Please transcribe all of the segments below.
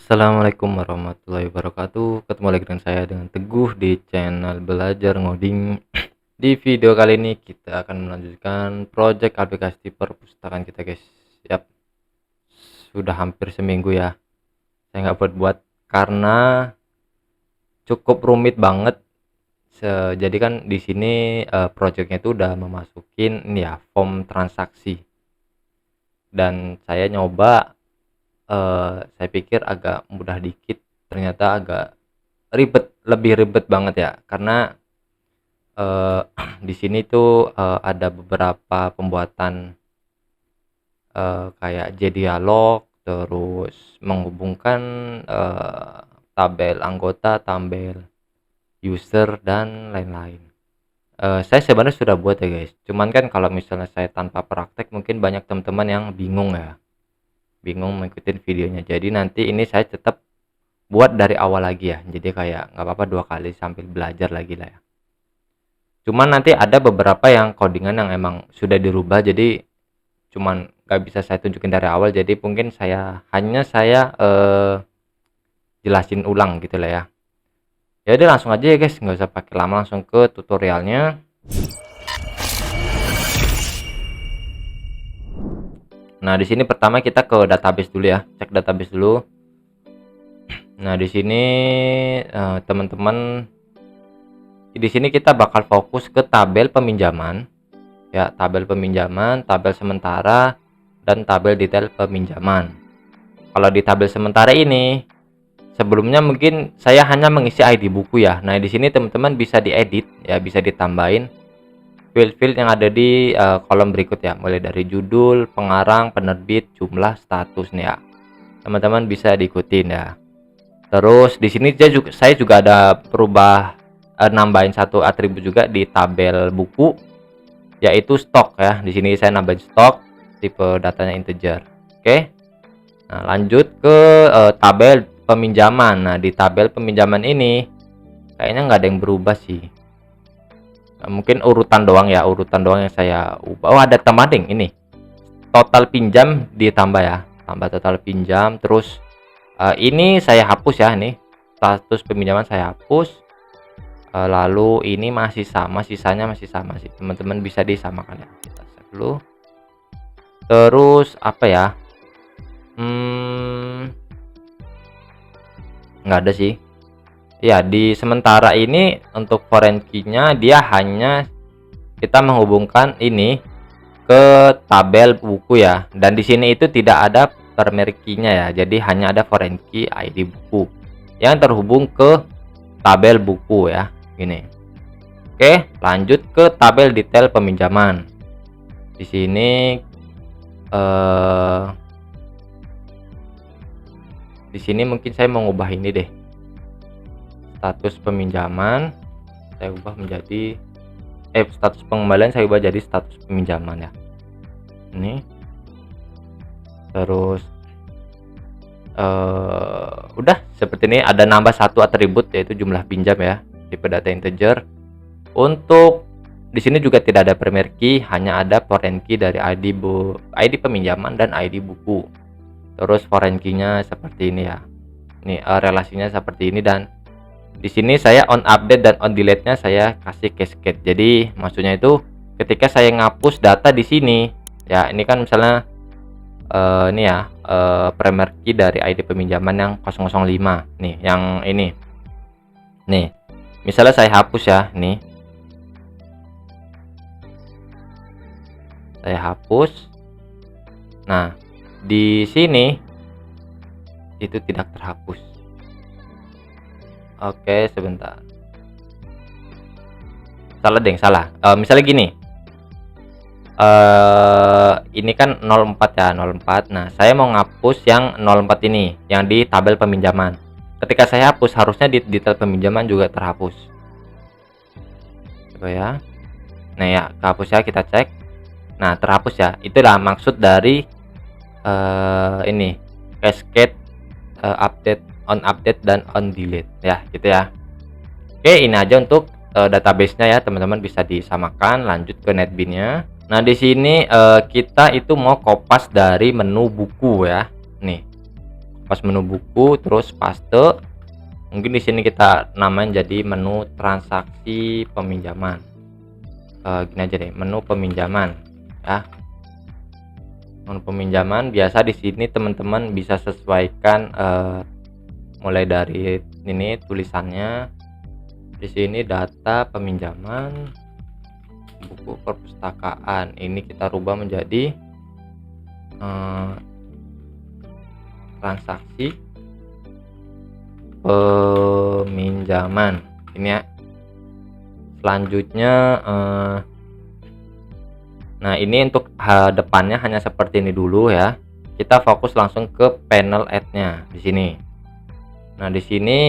Assalamualaikum warahmatullahi wabarakatuh. Ketemu lagi dengan saya dengan Teguh di channel Belajar Ngoding. Di video kali ini kita akan melanjutkan project aplikasi perpustakaan kita, guys. Yap, sudah hampir seminggu ya. Saya nggak buat karena cukup rumit banget. Jadi kan di sini projectnya itu udah memasukin ini ya, form transaksi. Dan saya nyoba, saya pikir agak mudah dikit, ternyata agak lebih ribet banget ya, karena di sini tuh ada beberapa pembuatan kayak dialog, terus menghubungkan tabel anggota, tabel user dan lain-lain. Saya sebenarnya sudah buat ya, guys. Cuman kan kalau misalnya saya tanpa praktek, mungkin banyak teman-teman yang bingung ya, bingung mengikuti videonya. Jadi nanti ini saya tetap buat dari awal lagi ya, jadi kayak nggak apa-apa 2 kali sambil belajar lagi lah ya. Cuman nanti ada beberapa yang codingan yang emang sudah dirubah, jadi cuman nggak bisa saya tunjukin dari awal, jadi mungkin saya jelasin ulang gitu lah ya. Ya udah, langsung aja ya, guys, nggak usah pakai lama, langsung ke tutorialnya. Nah, di sini pertama kita ke database dulu ya, cek database dulu. Nah, di sini teman-teman, di sini kita bakal fokus ke tabel peminjaman ya, tabel peminjaman, tabel sementara, dan tabel detail peminjaman. Kalau di tabel sementara ini, sebelumnya mungkin saya hanya mengisi ID buku ya. Nah, di sini teman-teman bisa diedit ya, bisa ditambahin field-field yang ada di kolom berikut ya, mulai dari judul, pengarang, penerbit, jumlah, status nih ya. Teman-teman bisa diikutin ya. Terus di sini saya juga ada nambahin satu atribut juga di tabel buku, yaitu stok ya. Di sini saya nambahin stok, tipe datanya integer. Oke. Nah, lanjut ke tabel peminjaman. Nah, di tabel peminjaman ini kayaknya nggak ada yang berubah sih. Nah, mungkin urutan doang ya, urutan doang yang saya ubah. Oh, ada tambahan ini. Total pinjam ditambah ya, tambah total pinjam. Terus ini saya hapus ya, nih status peminjaman saya hapus. Lalu ini masih sama, sisanya masih sama sih, teman-teman bisa disamakan ya. Kita save dulu. Terus apa ya, nggak ada sih ya. Di sementara ini untuk foreign key-nya dia hanya kita menghubungkan ini ke tabel buku ya, dan di sini itu tidak ada primary key-nya ya, jadi hanya ada foreign key ID buku yang terhubung ke tabel buku ya, gini. Oke, lanjut ke tabel detail peminjaman. Di sini mungkin saya mau ngubah ini deh, status peminjaman saya ubah menjadi status pengembalian saya ubah jadi status peminjaman ya, ini. Terus udah seperti ini. Ada nambah satu atribut yaitu jumlah pinjam ya, tipe data integer. Untuk di sini juga tidak ada primary key, hanya ada foreign key dari ID peminjaman dan ID buku. Terus foreign key-nya seperti ini ya. Ini relasinya seperti ini, dan di sini saya on update dan on delete-nya saya kasih cascade. Jadi maksudnya itu ketika saya ngapus data di sini ya, ini kan misalnya ini ya, primary key dari ID peminjaman yang 005 nih, yang ini nih, misalnya saya hapus ya, nih saya hapus. Nah, di sini itu tidak terhapus. Oke, sebentar, salah. Misalnya gini, ini kan 04 ya, 04. Nah, saya mau ngapus yang 04 ini, yang di tabel peminjaman. Ketika saya hapus, harusnya di detail peminjaman juga terhapus. Coba ya. Nah ya, kehapus ya, kita cek. Nah, terhapus ya. Itulah maksud dari ini cascade, update, on update dan on delete ya, gitu ya. Oke, ini aja untuk database-nya ya, teman-teman bisa disamakan. Lanjut ke netbin-nya. Nah, di sini kita itu mau kopas dari menu buku ya. Nih, pas menu buku, terus paste. Mungkin di sini kita namain jadi menu transaksi peminjaman. Gini aja deh, menu peminjaman ya. Menu peminjaman biasa di sini teman-teman bisa sesuaikan mulai dari ini tulisannya. Di sini data peminjaman, buku perpustakaan. Ini kita rubah menjadi transaksi peminjaman ini ya. Selanjutnya nah ini untuk depannya hanya seperti ini dulu ya. Kita fokus langsung ke panel add-nya di sini. Nah di sini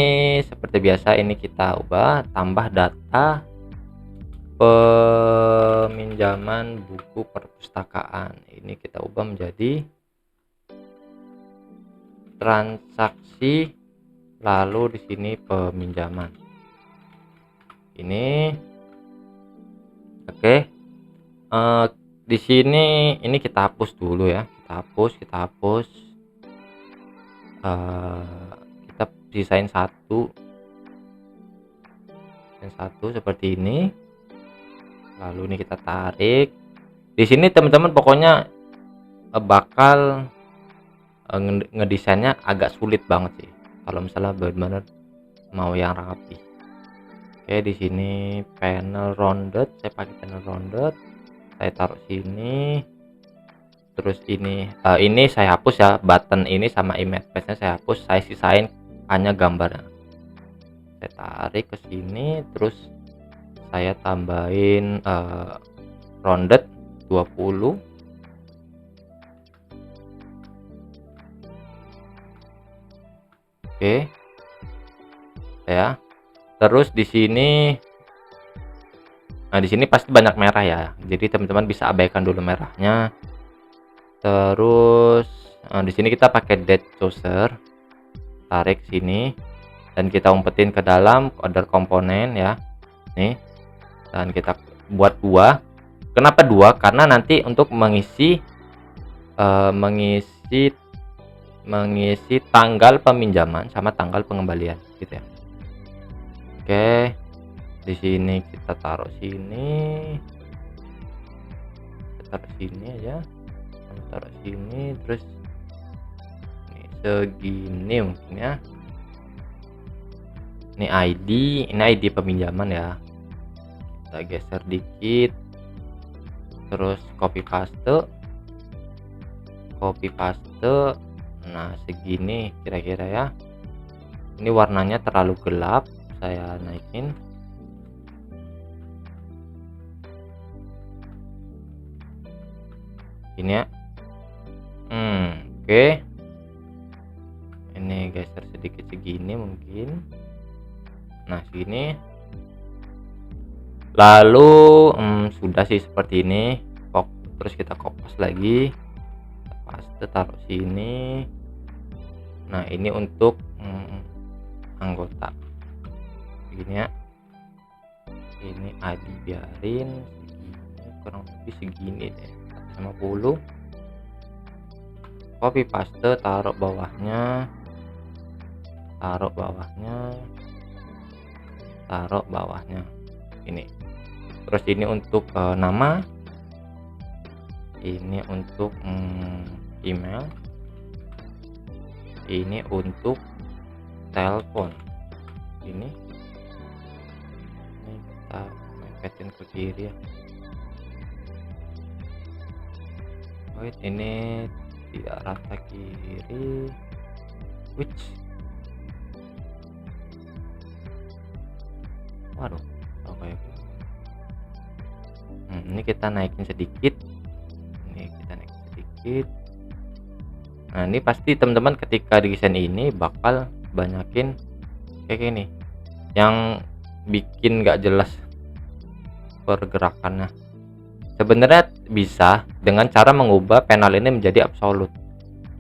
seperti biasa ini kita ubah, tambah data peminjaman buku perpustakaan. Ini kita ubah menjadi transaksi, lalu di sini peminjaman. Ini oke. Di sini ini kita hapus dulu ya. Kita hapus. Kita sisain satu seperti ini. Lalu ini kita tarik. Di sini teman-teman pokoknya bakal ngedesainnya agak sulit banget sih. Kalau misalnya benar-benar mau yang rapi. Oke, di sini panel rounded, saya pakai panel rounded. Saya taruh sini. Terus ini saya hapus ya, button ini sama image paste-nya saya hapus, saya sisain hanya gambarnya. Saya tarik ke sini, terus saya tambahin rounded 20. Oke. Ya. Terus di sini nah di sini pasti banyak merah ya. Jadi teman-teman bisa abaikan dulu merahnya. Terus di sini kita pakai date chooser. Tarik sini dan kita umpetin ke dalam order komponen ya. Nih. Dan kita buat 2. Kenapa 2? Karena nanti untuk mengisi tanggal peminjaman sama tanggal pengembalian gitu ya. Oke. Di sini kita taruh sini. Kita taruh sini aja. Kita taruh sini terus ini segini mungkin ya. Ini ID peminjaman ya. Kita geser dikit. Terus copy paste. Nah, segini kira-kira ya. Ini warnanya terlalu gelap, saya naikin. Ini ya. Oke. Ini geser sedikit segini mungkin. Nah, segini. Lalu sudah sih seperti ini. Terus kita kopas lagi. Paste taruh sini. Nah, ini untuk anggota. Begini ya. Ini ID biarin segini, kurang lebih segini deh. 50. Copy paste, taruh bawahnya. Ini. Terus ini untuk nama. Ini untuk email. Ini untuk telepon. Ini kita mepetin ke kiri ya. Wait, ini tidak rata kiri. Which? Waduh, kayak ini kita naikin sedikit. Nah, ini pasti teman-teman ketika desain ini bakal banyakin kayak gini yang bikin nggak jelas pergerakannya. Sebenarnya bisa dengan cara mengubah panel ini menjadi absolut.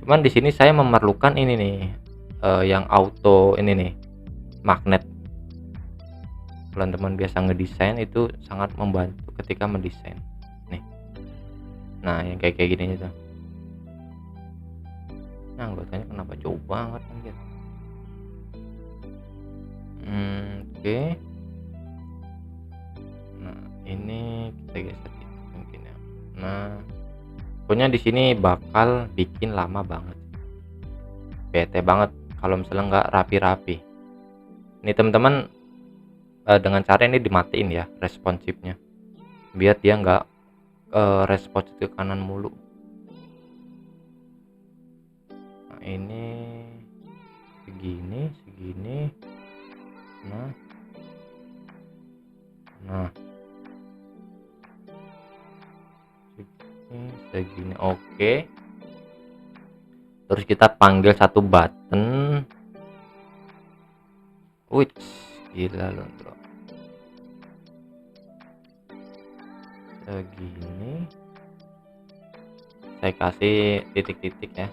Cuman di sini saya memerlukan ini nih yang auto ini nih, magnet. Kalau teman biasa ngedesain itu sangat membantu ketika mendesain. Nih. Nah, yang kayak gini itu. Anggotanya kenapa jauh banget anjir. Oke. Nah, ini kita geser dikit mungkin ya. Nah, pokoknya di sini bakal bikin lama banget. Bete banget kalau misalnya nggak rapi-rapi. Ini teman-teman, dengan cara ini dimatiin ya responsifnya, biar dia nggak respons ke kanan mulu. Nah, ini segini. Nah, segini. Oke. Terus kita panggil satu button. Wih, gila loh bro. Segini. Saya kasih titik-titik ya.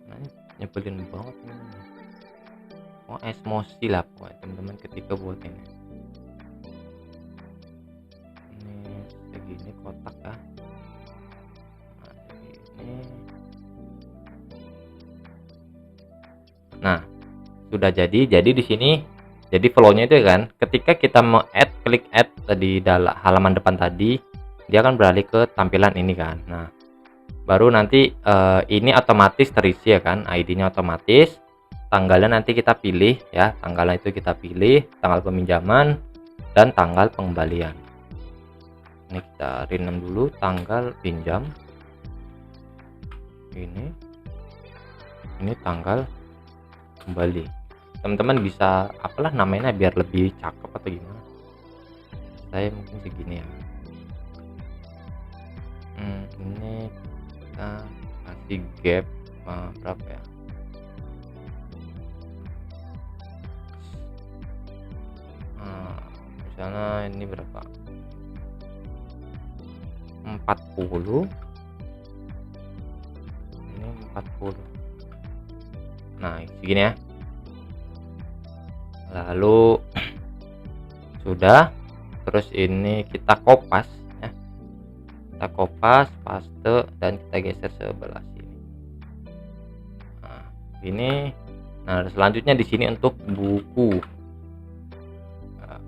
Nah, nyebelin banget ini. Oh, emosi lah pokoknya teman-teman ketika buat ini. Ini segini kotak ya. Nah, segini. Nah, sudah jadi di sini jadi flow-nya itu kan ketika kita mau klik add di dalam halaman depan tadi, dia akan beralih ke tampilan ini kan. Nah, baru nanti ini otomatis terisi ya kan, ID-nya otomatis, tanggalnya nanti kita pilih ya, tanggalnya itu kita pilih, tanggal peminjaman dan tanggal pengembalian. Ini kita rename dulu tanggal pinjam, ini tanggal kembali. Teman-teman bisa apalah namanya biar lebih cakep atau gimana, saya mungkin segini ya. Ini kita kasih gap berapa ya, misalnya ini berapa, 40, ini 40. Nah segini ya. Lalu sudah, terus ini kita kopas ya, kita kopas, paste, dan kita geser sebelah sini. Nah ini. Nah selanjutnya di sini untuk buku, nah,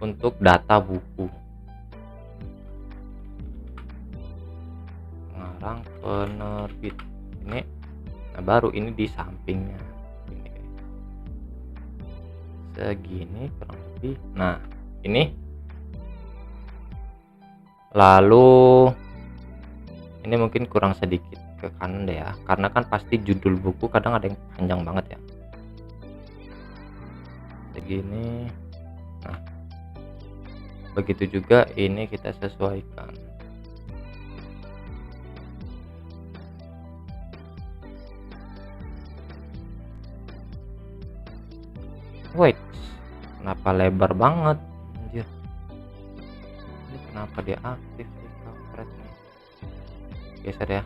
untuk data buku, pengarang penerbit ini. Nah baru ini di sampingnya ini segini kurang lebih. Nah ini lalu ini mungkin kurang sedikit ke kanan deh ya, karena kan pasti judul buku kadang ada yang panjang banget ya, segini. Nah begitu juga ini kita sesuaikan. Wait, kenapa lebar banget anjir, ini kenapa dia aktif sih kampret nih. Geser ya,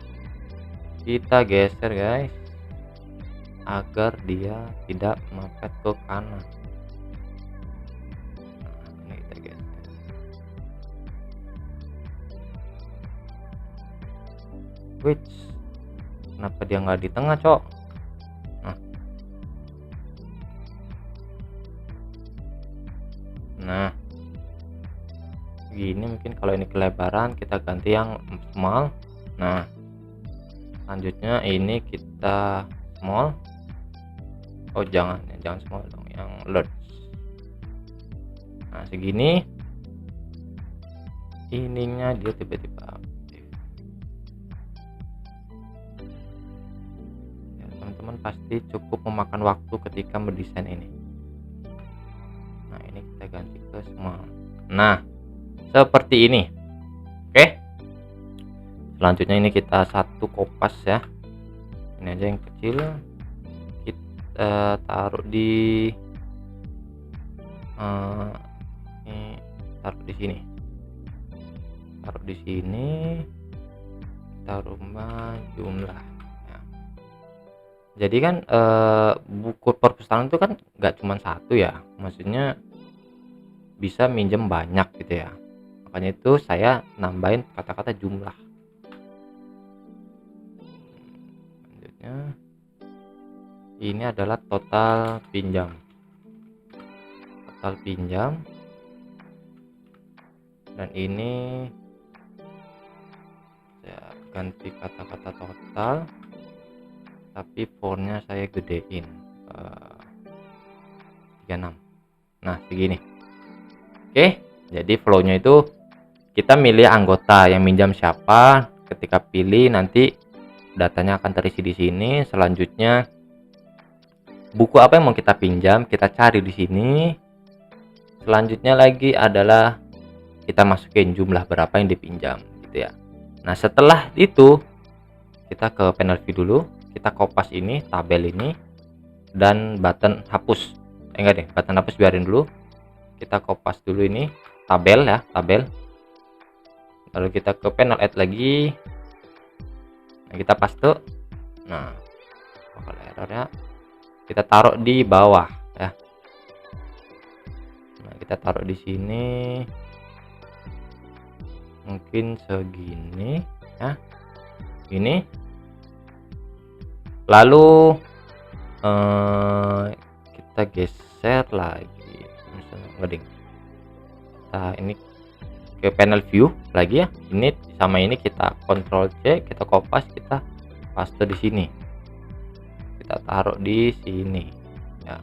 kita geser guys agar dia tidak mepet ke kanan. Nah, ini kita geser. Wait, kenapa dia nggak di tengah cok. Nah gini mungkin kalau ini kelebaran kita ganti yang small. Nah selanjutnya ini kita small. Oh jangan small dong, yang large. Nah segini, ininya dia tiba-tiba aktif ya, teman-teman pasti cukup memakan waktu ketika mendesain ini. Nah ini kita ganti ke small. Nah seperti ini. Oke, selanjutnya ini kita satu kopas ya, ini aja yang kecil kita taruh di ini, taruh di sini, taruh jumlah ya. Jadi kan buku perpustakaan itu kan nggak cuma satu ya, maksudnya bisa minjem banyak gitu ya, makanya itu saya nambahin kata-kata jumlah. selanjutnya ini adalah total pinjam, dan ini saya ganti kata-kata total tapi fontnya saya gedein 36. Nah segini. Oke, jadi flownya itu kita milih anggota yang minjam siapa. Ketika pilih nanti datanya akan terisi di sini. Selanjutnya buku apa yang mau kita pinjam kita cari di sini. Selanjutnya lagi adalah kita masukin jumlah berapa yang dipinjam gitu ya. Nah setelah itu kita ke panel view dulu, kita kopas ini tabel ini dan button hapus. Enggak deh, button hapus biarin dulu. Kita kopas dulu ini tabel ya, tabel. Lalu kita ke panel add lagi. Nah, kita paste. Nah, bakal error ya. Kita taruh di bawah ya. Nah, kita taruh di sini. Mungkin segini ya. Ini. Lalu kita geser lagi. Misalnya ngeding. Nah, ini ke panel view lagi ya. Ini sama ini kita Ctrl C, kita kopas, kita paste di sini. Kita taruh di sini ya.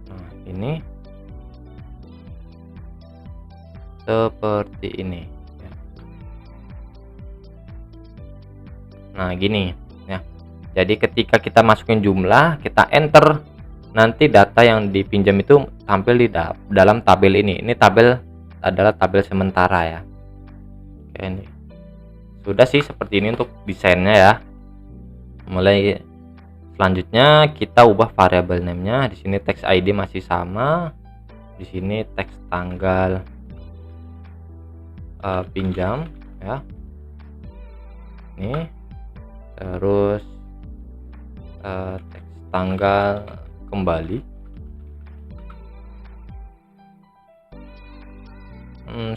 Nah, ini seperti ini ya. Nah, gini ya. Jadi ketika kita masukin jumlah, kita enter, nanti data yang dipinjam itu tampil di dalam tabel ini. Ini tabel adalah tabel sementara ya. Oke, ini sudah sih seperti ini untuk desainnya ya. Mulai selanjutnya kita ubah variabel name-nya. Di sini text ID masih sama. Di sini teks tanggal pinjam ya. Ini terus teks tanggal kembali.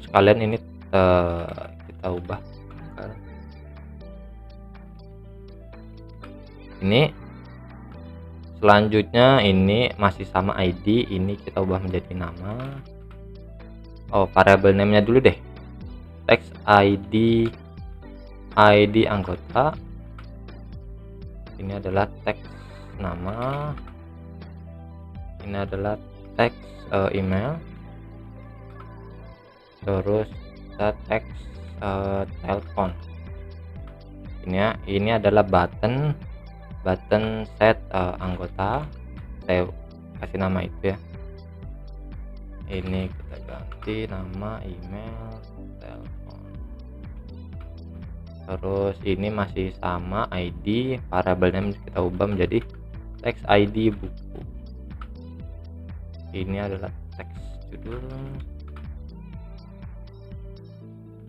Sekalian ini kita ubah ini. Selanjutnya ini masih sama ID, ini kita ubah menjadi nama. Variabel name-nya dulu deh, text ID anggota. Ini adalah teks nama, ini adalah teks email, terus kita teks telepon. Ini adalah button set anggota, saya kasih nama itu ya. Ini kita ganti nama, email, telepon. Terus ini masih sama ID, variabel name kita ubah menjadi teks ID buku. Ini adalah teks judul,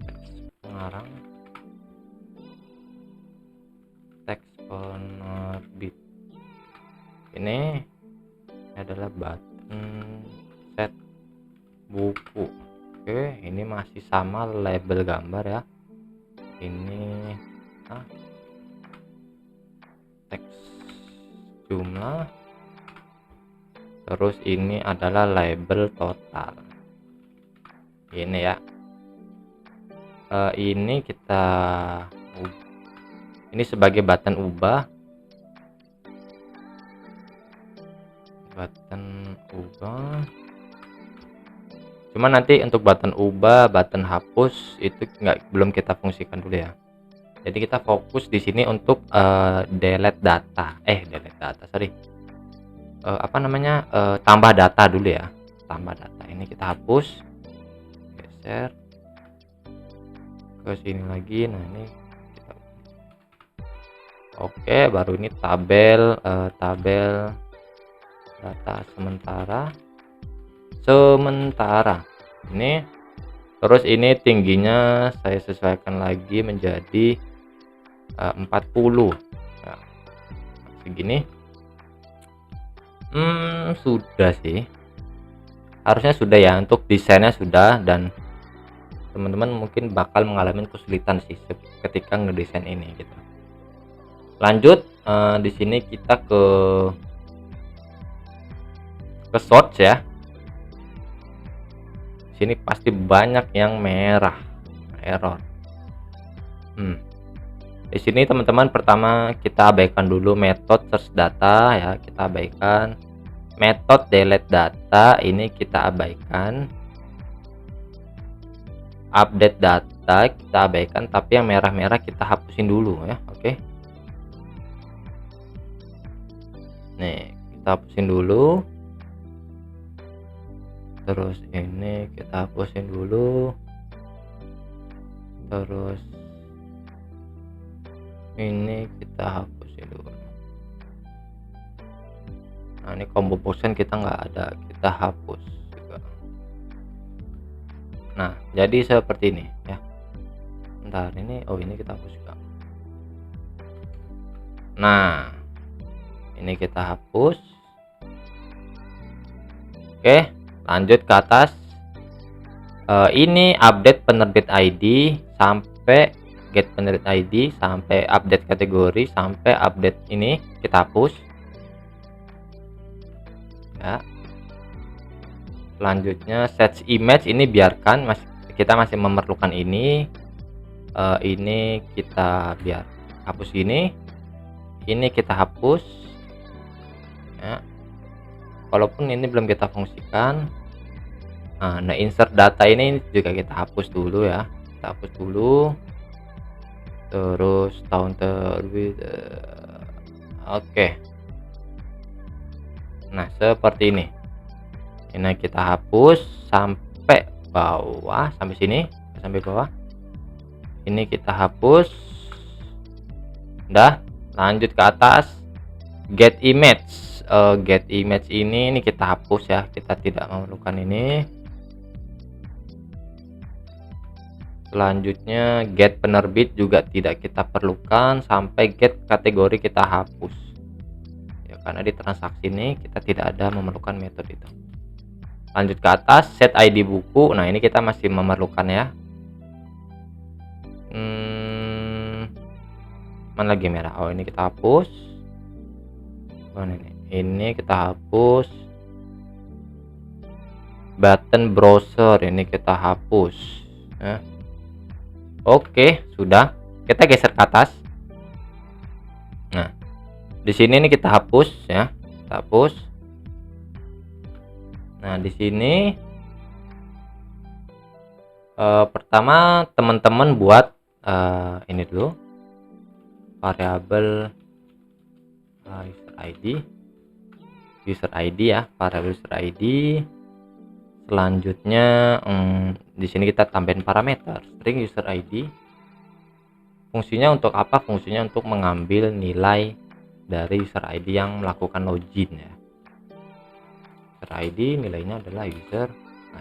teks pengarang, teks penerbit. Ini adalah button set buku. Oke, ini masih sama label gambar ya. Ini teks jumlah, terus ini adalah label total. Ini ya. Ini kita ini sebagai button ubah, cuma nanti untuk button ubah, button hapus itu belum kita fungsikan dulu ya. Jadi kita fokus di sini untuk delete data, tambah data dulu ya. Tambah data ini kita hapus, geser ke sini lagi. Nah ini kita, oke, baru ini tabel data sementara ini. Terus ini tingginya saya sesuaikan lagi menjadi 40 ya, segini. Sudah sih, harusnya sudah ya. Untuk desainnya sudah, dan teman-teman mungkin bakal mengalami kesulitan sih ketika ngedesain ini gitu. Lanjut, di sini kita ke source ya. Sini pasti banyak yang merah, error. Di sini teman-teman, pertama kita abaikan dulu metode search data ya, kita abaikan. Metode delete data ini kita abaikan. Update data kita abaikan, tapi yang merah-merah kita hapusin dulu ya. Oke. Nih, kita hapusin dulu. Terus ini kita hapusin dulu. Terus ini kita hapusin dulu. Nah, ini combo boxen kita nggak ada, kita hapus juga. Nah, jadi seperti ini ya. Bentar, ini ini kita hapus juga. Nah, ini kita hapus. Oke, lanjut ke atas. Ini update penerbit ID sampai get penerbit ID sampai update kategori sampai update ini kita hapus ya. Selanjutnya set image ini biarkan, kita masih memerlukan ini. Ini kita biar hapus ini kita hapus ya, walaupun ini belum kita fungsikan. Nah, insert data ini juga kita hapus dulu ya, kita hapus dulu. Terus tahun terbit. Oke. Nah, seperti ini kita hapus sampai bawah, sampai sini, sampai bawah. Ini kita hapus. Udah, lanjut ke atas. Get image. Get image ini kita hapus ya, kita tidak memerlukan ini. Selanjutnya get penerbit juga tidak kita perlukan, sampai get kategori kita hapus ya, karena di transaksi ini kita tidak ada memerlukan metode itu. Lanjut ke atas, set ID buku. Nah, ini kita masih memerlukan ya. Mana lagi merah? Ini kita hapus. Ini kita hapus. Button browser ini kita hapus ya. Oke, sudah. Kita geser ke atas. Nah, di sini kita hapus ya, kita hapus. Nah, di sini pertama teman-teman buat ini dulu variabel user ID ya, variabel user ID. Selanjutnya di sini kita tambahin parameter string user ID. Fungsinya untuk apa? Fungsinya untuk mengambil nilai dari user ID yang melakukan login ya. User ID nilainya adalah user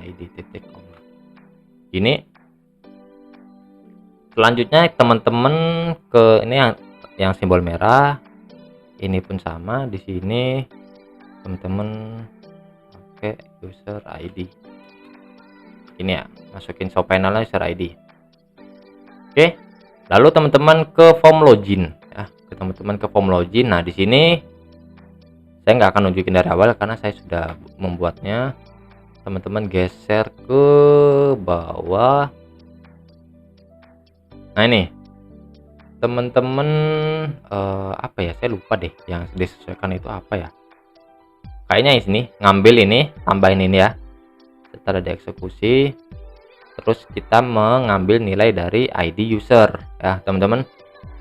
ID titik koma. Ini selanjutnya teman-teman ke ini yang simbol merah. Ini pun sama, di sini teman-teman pakai user ID. Ini ya, masukin show panel user ID. Oke. Lalu teman-teman ke form login ya, ke form login. Nah, di sini saya nggak akan nunjukin dari awal karena saya sudah membuatnya. Teman-teman geser ke bawah. Nah, ini teman-teman apa ya, saya lupa deh yang disesuaikan itu apa ya. Kayaknya ini ngambil ini, tambahin ini ya, setelah dieksekusi. Terus kita mengambil nilai dari ID user ya, teman-teman.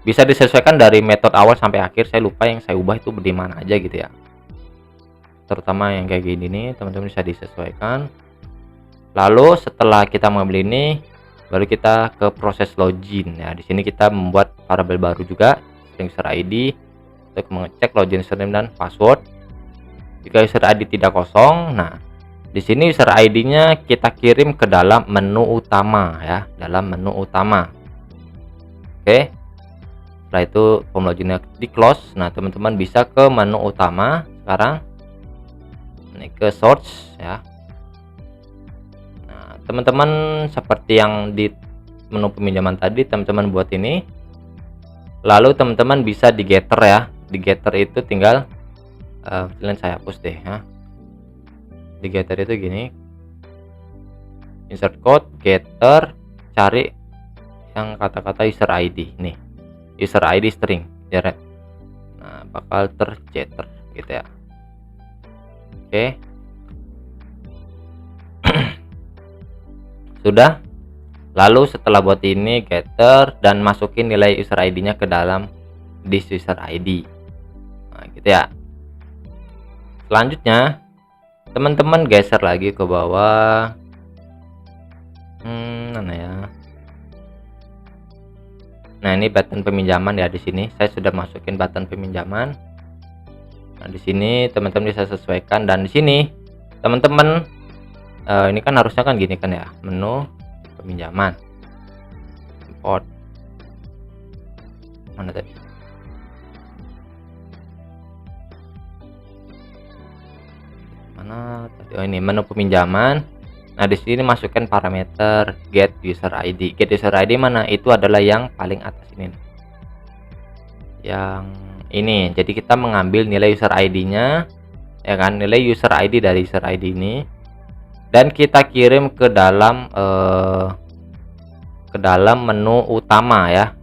Bisa disesuaikan dari metode awal sampai akhir. Saya lupa yang saya ubah itu di mana aja gitu ya. Terutama yang kayak gini nih, teman-teman bisa disesuaikan. Lalu setelah kita mengambil ini, baru kita ke proses login ya. Di sini kita membuat variabel baru juga, string user ID, untuk mengecek login username dan password. Jika user ID tidak kosong, nah di sini user ID-nya kita kirim ke dalam menu utama ya, dalam menu utama. Oke. Setelah itu form loginnya di close. Nah, teman-teman bisa ke menu utama sekarang. Ini ke source ya. Nah, teman-teman seperti yang di menu peminjaman tadi, teman-teman buat ini. Lalu teman-teman bisa di getter ya. Di getter itu tinggal saya hapus deh ya. Di getter itu gini, insert code, getter, cari yang kata-kata user ID nih, user ID string jeret. Nah, bakal tergetter gitu ya. Oke. Sudah. Lalu setelah buat ini getter dan masukin nilai user ID-nya ke dalam this user ID. Nah, gitu ya. Selanjutnya teman-teman geser lagi ke bawah. Mana ya? Nah, ini button peminjaman ya. Di sini saya sudah masukin button peminjaman. Nah, di sini teman-teman bisa sesuaikan, dan di sini teman-teman ini kan harusnya kan gini kan ya, menu peminjaman, import mana tadi, oh ini menu peminjaman. Nah, di sini masukkan parameter get user ID. Get user ID mana? Itu adalah yang paling atas ini, yang ini. Jadi kita mengambil nilai user ID-nya ya kan, nilai user ID dari user ID ini, dan kita kirim ke dalam menu utama ya.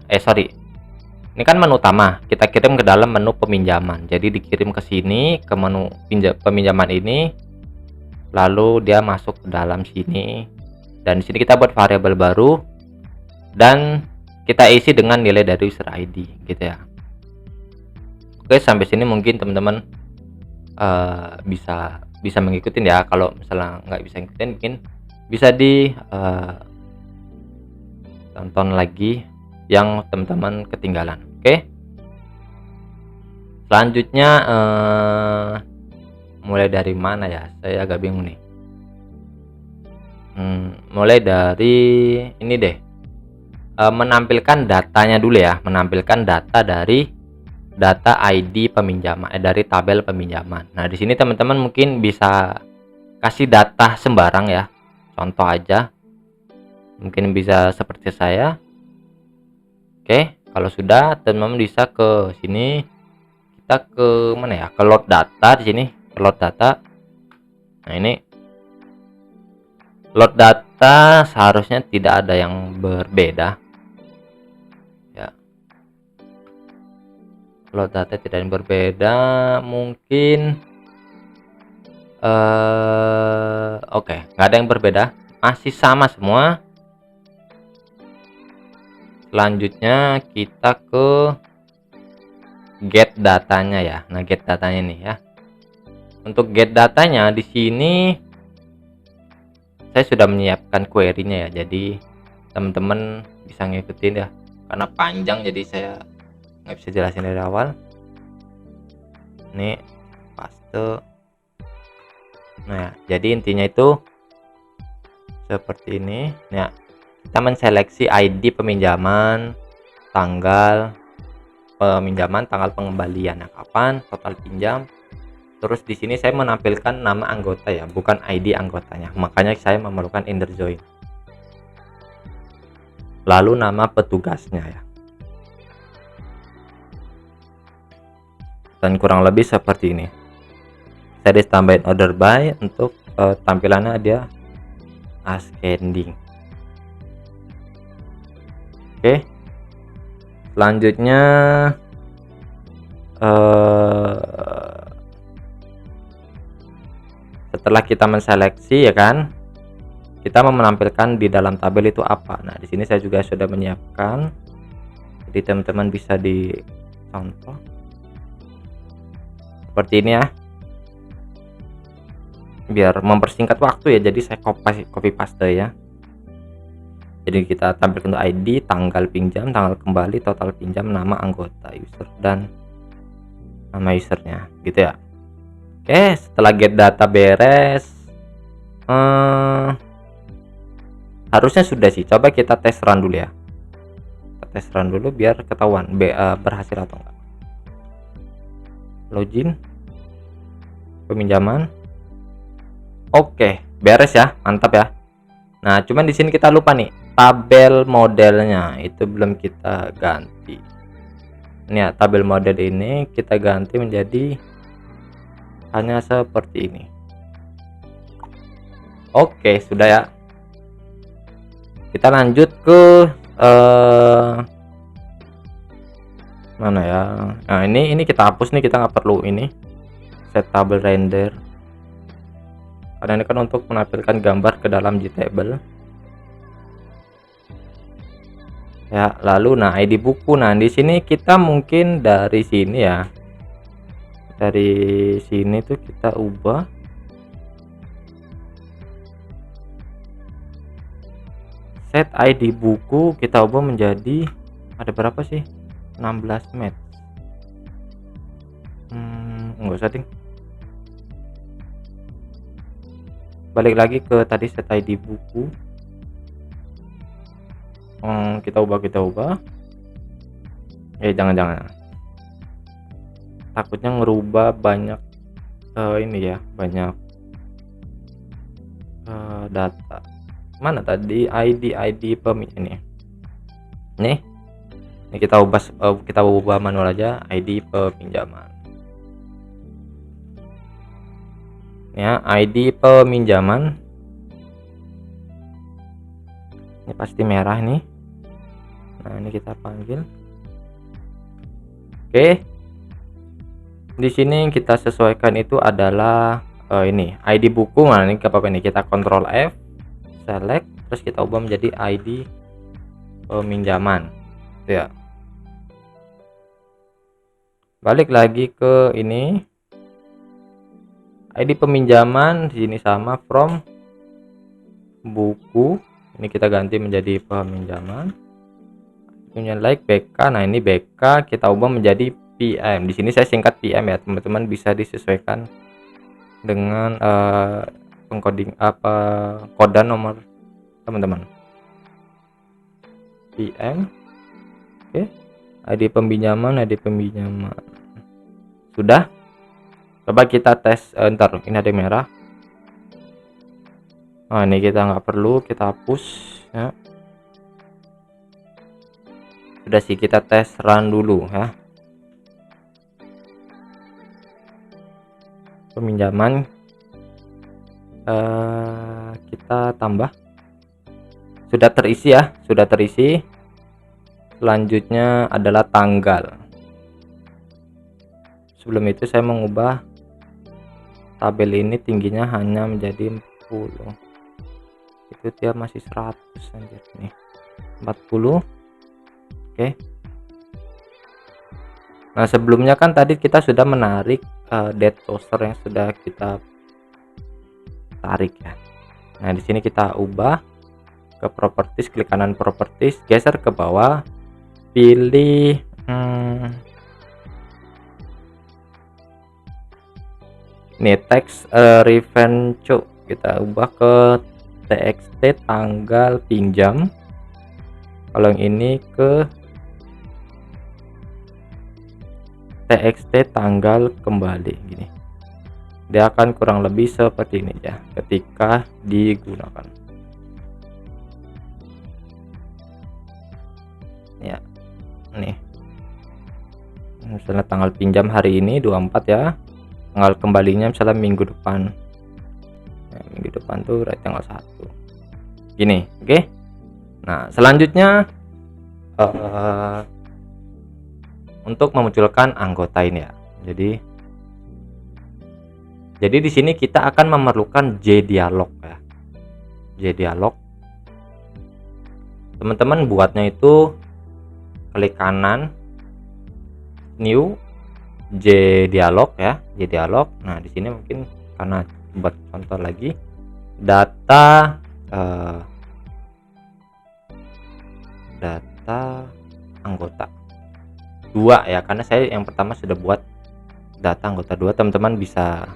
Ini kan menu utama, kita kirim ke dalam menu peminjaman. Jadi dikirim ke sini, ke menu peminjaman ini, lalu dia masuk ke dalam sini, dan di sini kita buat variabel baru dan kita isi dengan nilai dari user ID gitu ya. Oke, sampai sini mungkin teman-teman bisa mengikuti ya. Kalau misalnya nggak bisa ngikutin, mungkin bisa di tonton lagi yang teman-teman ketinggalan. Oke, selanjutnya mulai dari mana ya, saya agak bingung nih. Mulai dari ini deh, menampilkan datanya dulu ya, menampilkan data dari data ID peminjaman, dari tabel peminjaman. Nah, di sini teman-teman mungkin bisa kasih data sembarang ya, contoh aja, mungkin bisa seperti saya. Oke, kalau sudah teman-teman bisa ke sini, kita ke mana ya, ke load data. Di sini ke load data. Nah, ini load data seharusnya tidak ada yang berbeda ya, load data tidak yang berbeda, mungkin oke, nggak ada yang berbeda, masih sama semua. Selanjutnya kita ke get datanya ya. Nah, get datanya nih ya. Untuk get datanya di sini saya sudah menyiapkan query-nya ya. Jadi teman-teman bisa ngikutin ya. Karena panjang jadi saya nggak bisa jelasin dari awal. Ini paste. Nah, ya, jadi intinya itu seperti ini. Nah, kita menseleksi ID peminjaman, tanggal peminjaman, tanggal pengembaliannya kapan, total pinjam. Terus di sini saya menampilkan nama anggota ya, bukan ID anggotanya. Makanya saya memerlukan inner join. Lalu nama petugasnya ya. Dan kurang lebih seperti ini. Saya ditambahin order by untuk tampilannya dia ascending. Oke, selanjutnya setelah kita menseleksi ya kan, kita mau menampilkan di dalam tabel itu apa. Nah, di sini saya juga sudah menyiapkan, jadi teman-teman bisa dicontoh seperti ini ya, biar mempersingkat waktu ya. Jadi saya copy paste ya. Jadi kita tampilkan untuk ID, tanggal pinjam, tanggal kembali, total pinjam, nama anggota, user, dan nama usernya gitu ya. Oke, setelah get data beres, harusnya sudah sih. Coba kita tes run dulu ya. Kita tes run dulu biar ketahuan berhasil atau enggak. Login peminjaman. Oke, beres ya, mantap ya. Nah, cuman di sini kita lupa nih, tabel modelnya itu belum kita ganti. Ini ya, tabel model ini kita ganti menjadi hanya seperti ini. Oke, sudah ya. Kita lanjut ke mana ya? Nah, ini kita hapus nih, kita nggak perlu ini. Set tabel render. Karena ini kan untuk menampilkan gambar ke dalam JTable. Ya, lalu nah ID buku. Nah, di sini kita mungkin dari sini ya. Dari sini tuh kita ubah set ID buku, kita ubah menjadi ada berapa sih? 16 match. Enggak usah ding. Balik lagi ke tadi set ID buku. Kita ubah. Jangan. Takutnya ngerubah banyak ini ya, banyak data. Mana tadi ID pemilih ini kita ubah manual aja, ID peminjaman ya, ID peminjaman ini pasti merah nih. Nah, ini kita panggil. Oke, di sini kita sesuaikan itu adalah ini ID buku. Nah, ini apa ini, kita Ctrl F, select, terus kita ubah menjadi ID peminjaman ya. Balik lagi ke ini ID peminjaman, di sini sama from buku, ini kita ganti menjadi peminjaman. Punya like BK. Nah, ini BK kita ubah menjadi PM. Di sini saya singkat PM ya, teman-teman bisa disesuaikan dengan pengkoding kodan nomor teman-teman. PM. Oke. ID peminjaman. Sudah. Coba kita tes. Ntar ini ada yang merah. Nah, ini kita nggak perlu, kita hapus ya. Sudah sih, kita tes run dulu ya. Peminjaman kita tambah, sudah terisi ya, sudah terisi. Selanjutnya adalah tanggal. Sebelum itu saya mengubah tabel ini tingginya hanya menjadi 40. Itu dia masih 100 anjir nih. 40. Oke. Nah, sebelumnya kan tadi kita sudah menarik dead toaster yang sudah kita tarik ya. Nah, di sini kita ubah ke properties, klik kanan properties, geser ke bawah, pilih ini text revenge, kita ubah ke txt tanggal pinjam. Kalau yang ini ke txt tanggal kembali, gini. Dia akan kurang lebih seperti ini ya ketika digunakan ya. Nih, misalnya tanggal pinjam hari ini 24 ya, tanggal kembalinya misalnya minggu depan ya, minggu depan tuh tanggal 1 gini. Oke. Nah, selanjutnya untuk memunculkan anggota ini ya. Jadi di sini kita akan memerlukan JDialog ya. JDialog. Teman-teman buatnya itu klik kanan new JDialog ya, JDialog. Nah, di sini mungkin karena buat contoh lagi data anggota 2 ya, karena saya yang pertama sudah buat data anggota 2. Teman-teman bisa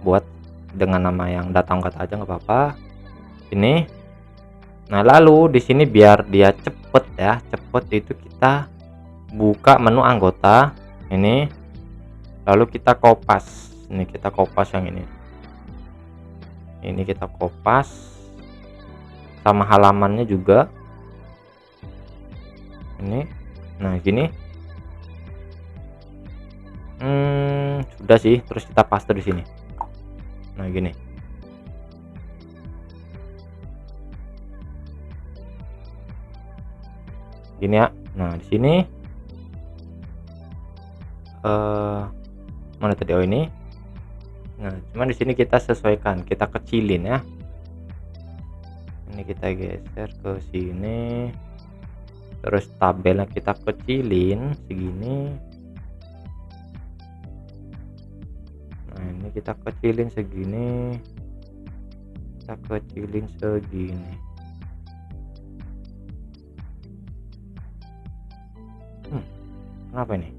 buat dengan nama yang data anggota aja nggak apa-apa ini. Nah, lalu di sini biar dia cepet ya, itu kita buka menu anggota ini, lalu kita kopas. Ini kita kopas yang ini kita kopas sama halamannya juga ini. Nah gini. Sudah sih, terus kita paste di sini. Nah gini. Gini ya. Nah di sini mana tadi, oh ini. Nah cuman di sini kita sesuaikan, kita kecilin ya. Ini kita geser ke sini, terus tabelnya kita kecilin segini. Nah ini kita kecilin segini, kita kecilin segini. Kenapa ini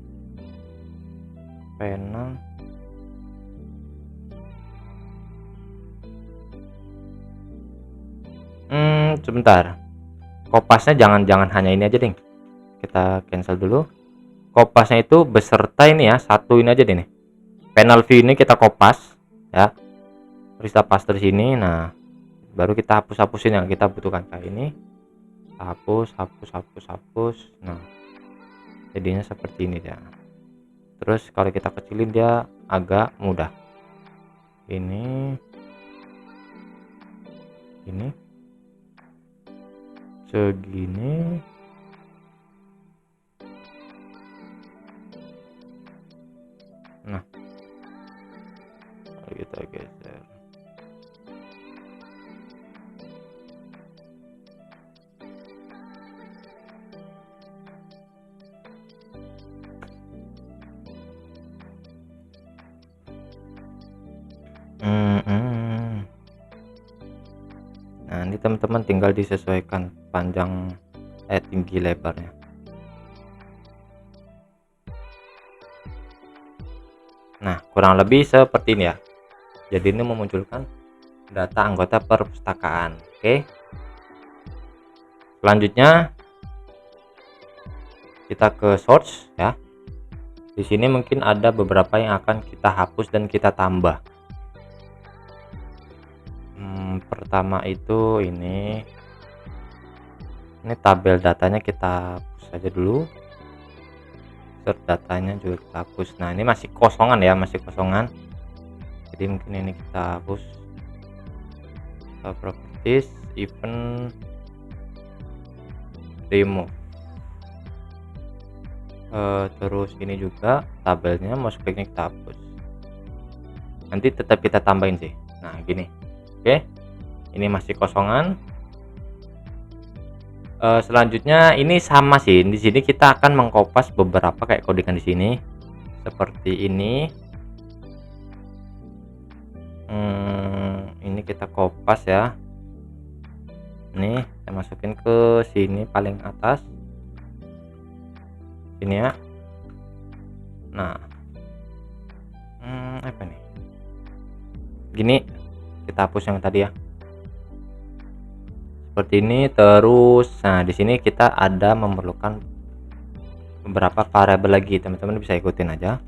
pena sebentar, kopasnya jangan hanya ini aja ding, kita cancel dulu. Kopasnya itu beserta ini ya, satu ini aja deh nih, panel view ini kita kopas ya, terus kita paste di sini. Nah baru kita hapusin yang kita butuhkan kayak ini, hapus. Nah jadinya seperti ini ya. Terus kalau kita kecilin dia agak mudah. Ini segini. Nah kita geser. Nah ini teman-teman tinggal disesuaikan panjang tinggi lebarnya. Nah kurang lebih seperti ini ya. Jadi ini memunculkan data anggota perpustakaan. Oke, selanjutnya kita ke source ya. Di sini mungkin ada beberapa yang akan kita hapus dan kita tambah. Pertama itu ini tabel datanya kita hapus saja dulu. Insert datanya juga kita hapus. Nah ini masih kosongan ya, masih kosongan. Jadi mungkin ini kita hapus. Properties, event, remove. Terus ini juga tabelnya mouse clicknya kita hapus. Nanti tetap kita tambahin sih. Nah gini. Oke, ini masih kosongan. Selanjutnya ini sama sih, di sini kita akan mengkopas beberapa kayak codingan di sini seperti ini. Ini kita kopas ya. Nih saya masukin ke sini paling atas ini ya. Nah apa nih, gini kita hapus yang tadi ya, seperti ini. Terus nah di sini kita ada memerlukan beberapa variabel lagi, teman-teman bisa ikutin aja.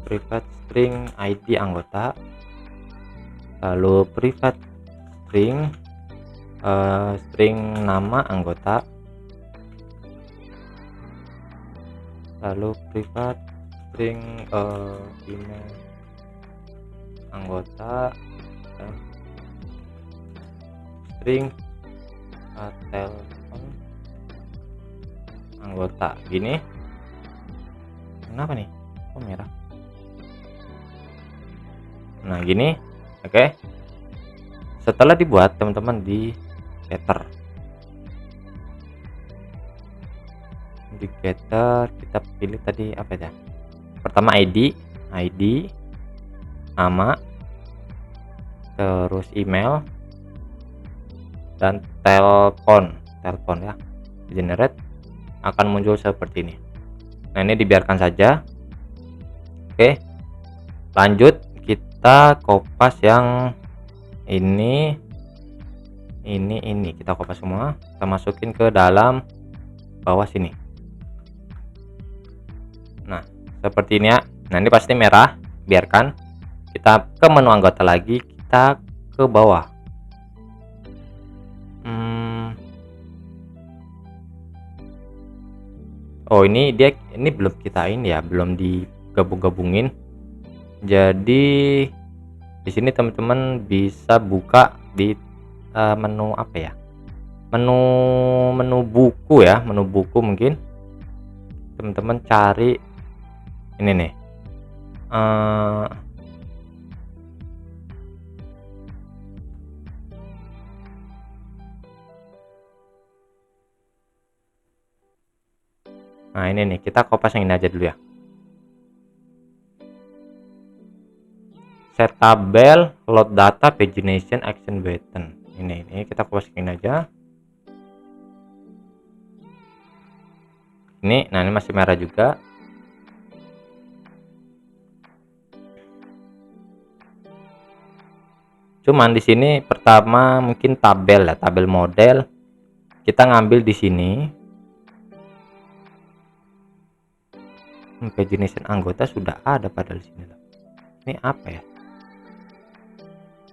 Private string ID anggota, lalu private string nama anggota, lalu private string email anggota, dan string telepon anggota. Gini, kenapa nih kok merah? Nah gini. Oke, setelah dibuat teman-teman di getter kita pilih tadi apa ya, pertama ID nama, terus email dan telepon ya, generate akan muncul seperti ini. Nah ini dibiarkan saja. Oke, lanjut kita kopas yang ini kita kopas semua, kita masukin ke dalam bawah sini. Nah seperti ini ya. Nah ini pasti merah, biarkan. Kita ke menu anggota lagi, kita ke bawah. Oh, ini belum kita ini ya, belum digabung-gabungin. Jadi di sini teman-teman bisa buka di menu apa ya? Menu buku ya, menu buku mungkin. Teman-teman cari ini nih. eh Nah, ini nih, kita kopas yang ini aja dulu ya. Set tabel, load data, pagination, action button. Ini kita kopas yang ini aja. Nah ini masih merah juga. Cuman di sini pertama mungkin tabel ya, tabel model. Kita ngambil di sini. Pagination anggota sudah ada padahal di sini loh. Ini apa ya?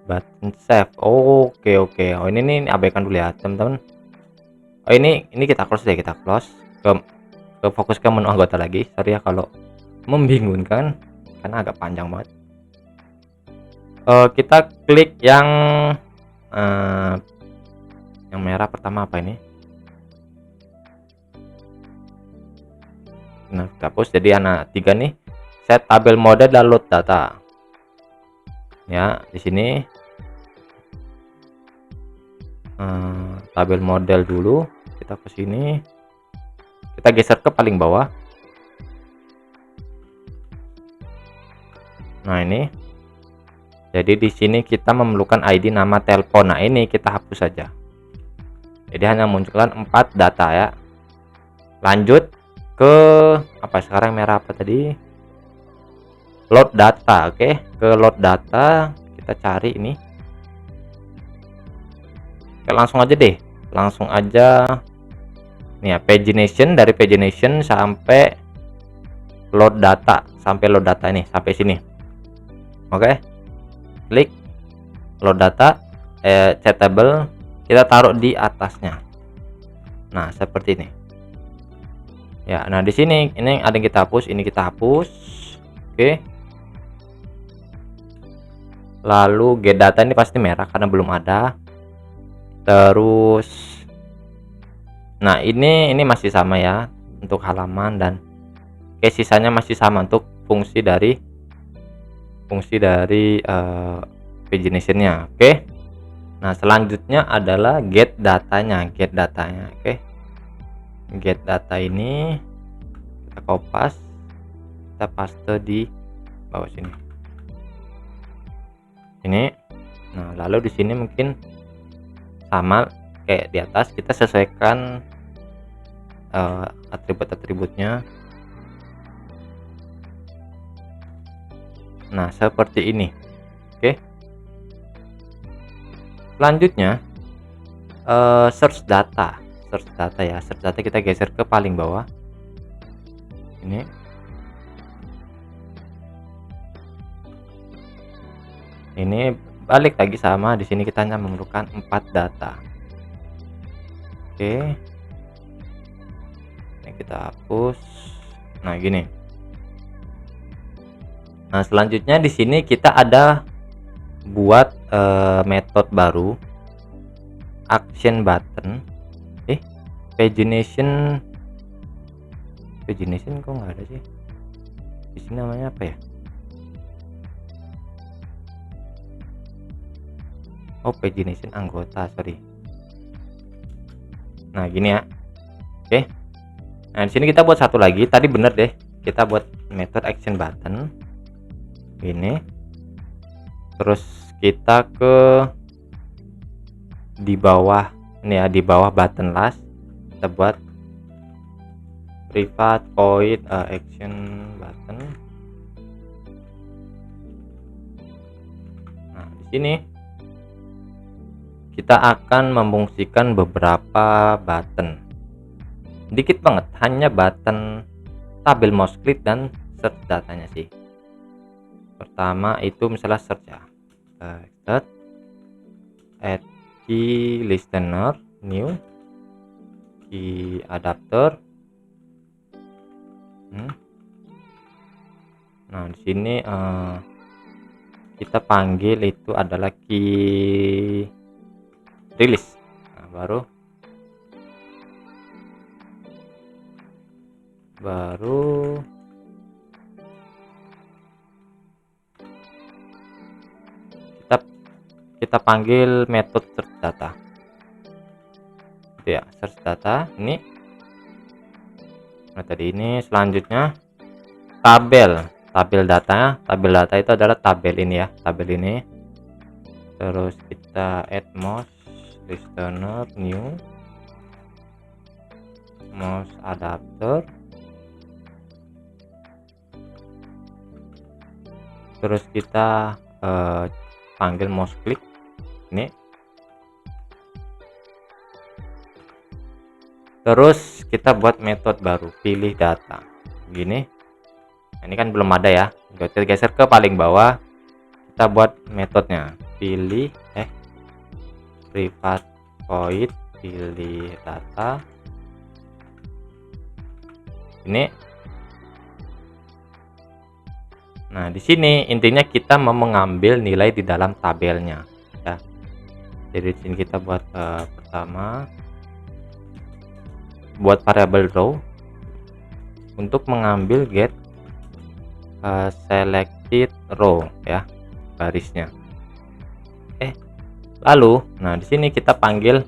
Button save. Oke. Oh ini abaikan dulu ya teman-teman. Oh ini kita close deh, kita close. Ke fokus ke menu anggota lagi. Sorry ya kalau membingungkan karena agak panjang banget. Kita klik yang merah pertama apa ini? Nah, kita hapus. Jadi anak 3 nih. Set tabel model dan load data. Ya, di sini tabel model dulu. Kita ke sini. Kita geser ke paling bawah. Nah, ini. Jadi di sini kita memerlukan ID, nama, telepon. Nah, ini kita hapus saja. Jadi hanya munculkan 4 data ya. Lanjut ke apa sekarang merah apa tadi? Load data. Oke, ke load data kita cari ini. Oke, langsung aja deh. Langsung aja. Nih ya, pagination, dari pagination sampai load data, ini sampai sini. Oke. Klik load data, set table, kita taruh di atasnya. Nah, seperti ini. Ya, nah di sini ini ada yang kita hapus, ini kita hapus. Oke. Lalu get data ini pasti merah karena belum ada. Terus nah, ini masih sama ya untuk halaman, dan sisanya masih sama untuk fungsi dari paginationnya. Oke. Nah, selanjutnya adalah get datanya. Oke. Get data ini kita kopas, kita paste di bawah sini. Ini. Nah, lalu di sini mungkin sama kayak di atas, kita sesuaikan atribut-atributnya. Nah, seperti ini. Oke. Selanjutnya search data ya. Search data kita geser ke paling bawah. Ini balik lagi sama, di sini kita hanya memerlukan 4 data. Oke. Ini kita hapus. Nah, gini. Nah, selanjutnya di sini kita ada buat metode baru, action button. Pagination kok nggak ada sih di sini, namanya apa ya? Oh, pagination anggota, sorry. Nah, gini ya. Oke. Nah, di sini kita buat satu lagi. Tadi bener deh, kita buat method action button ini. Terus kita ke di bawah ini ya, di bawah button last kita buat private void action button. Nah, di sini kita akan memfungsikan beberapa button, dikit banget, hanya button tabel mouse click dan search datanya sih. Pertama itu misalnya search ya, search, add key listener, new key adapter, Nah, di sini kita panggil itu adalah key release. Nah, baru kita panggil metode search data. Itu ya, search data ini. Nah, tadi ini selanjutnya tabel data. Tabel data itu adalah tabel ini ya, tabel ini. Terus kita add mouse listener new mouse adapter. Terus kita panggil mouse click ini. Terus kita buat metode baru, pilih data. Gini. Nah, ini kan belum ada ya. Kita geser ke paling bawah. Kita buat metodenya. Pilih private void, pilih data. Ini. Nah, di sini intinya kita mau mengambil nilai di dalam tabelnya ya. Jadi di sini kita buat pertama buat variabel row untuk mengambil get selected row ya, barisnya. Lalu nah di sini kita panggil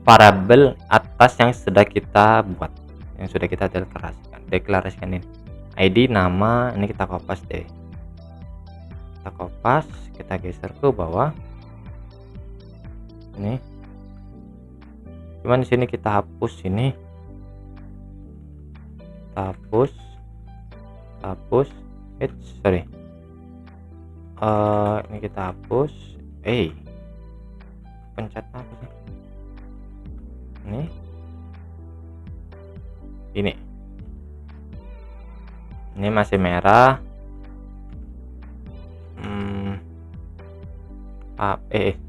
variabel atas yang sudah kita buat, yang sudah kita deklarasikan ini. ID, nama, ini kita kopas deh. Kita kopas, kita geser ke bawah. Ini. Cuman di sini kita hapus ini. Hapus. Sorry. Ini kita hapus. Pencet apa sih? Ini masih merah.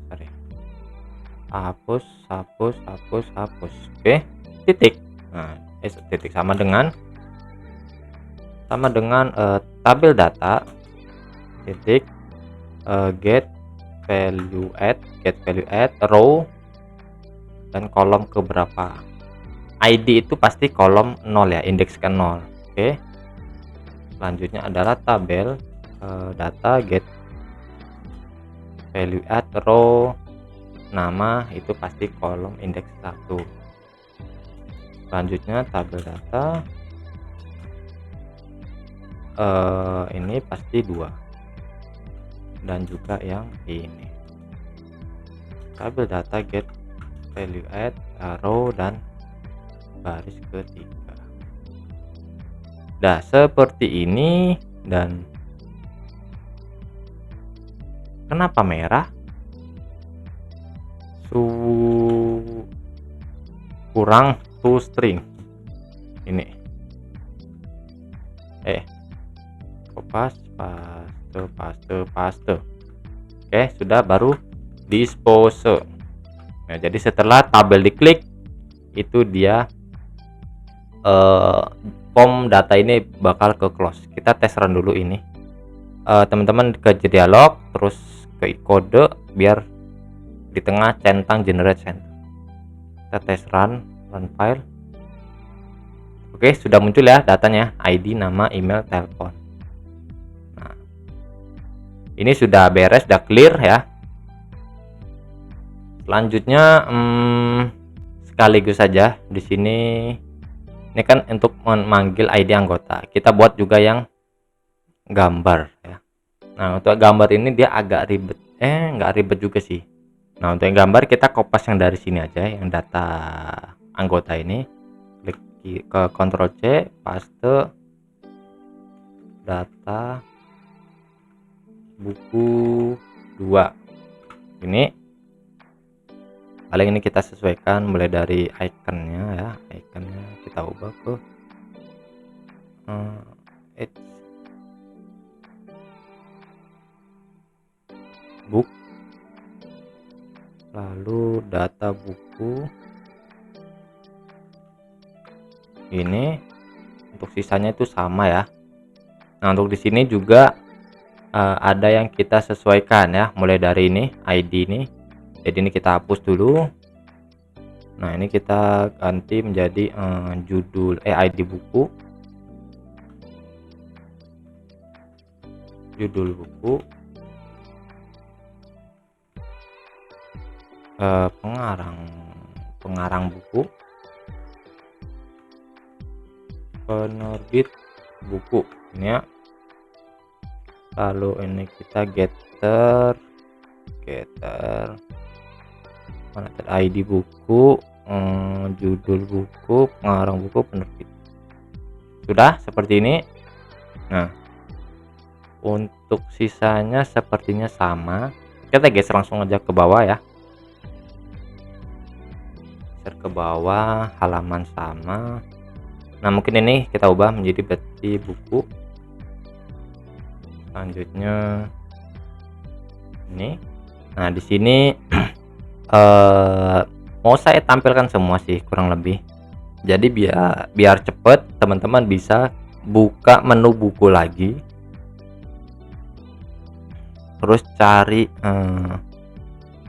Sorry. Hapus. Oke, titik. Nah, titik sama dengan tabel data titik get value add row dan kolom ke berapa. ID itu pasti kolom 0 ya, indeks ke 0. Oke. Selanjutnya adalah tabel data get value add row, nama itu pasti kolom indeks 1. Selanjutnya tabel data ini pasti 2 dan juga yang ini. Tabel data get value add row dan baris ketiga. Nah, seperti ini. Dan kenapa merah? Kurang string ini. Paste. Oke, sudah, baru dispose. Nah, jadi setelah tabel diklik itu dia form data ini bakal ke close. Kita tes run dulu ini. Teman-teman ke dialog terus ke kode biar di tengah centang generate center. Kita tes run file. Oke, sudah muncul ya datanya, ID, nama, email, telepon. Nah, ini sudah beres, sudah clear ya. Selanjutnya sekaligus saja di sini. Ini kan untuk memanggil ID anggota. Kita buat juga yang gambar ya. Nah, untuk gambar ini dia agak ribet. Nggak ribet juga sih. Nah, untuk yang gambar kita kopas yang dari sini aja, yang data anggota ini. Klik ke Ctrl C, paste data buku 2. Ini paling ini kita sesuaikan mulai dari ikonnya ya. Ikonnya kita ubah ke book, lalu data buku ini. Untuk sisanya itu sama ya. Nah, untuk di sini juga ada yang kita sesuaikan ya, mulai dari ini ID ini. Jadi ini kita hapus dulu. Nah, ini kita ganti menjadi ID buku. Judul buku. Pengarang buku. Penerbit buku ini ya. Lalu ini kita getter mana ID buku, judul buku, pengarang buku, penerbit. Sudah seperti ini. Nah, untuk sisanya sepertinya sama. Kita geser langsung aja ke bawah ya. Geser ke bawah, halaman sama. Nah, mungkin ini kita ubah menjadi berarti buku. Selanjutnya ini. Nah, di sini mau saya tampilkan semua sih kurang lebih. Jadi biar cepet teman-teman bisa buka menu buku lagi. Terus cari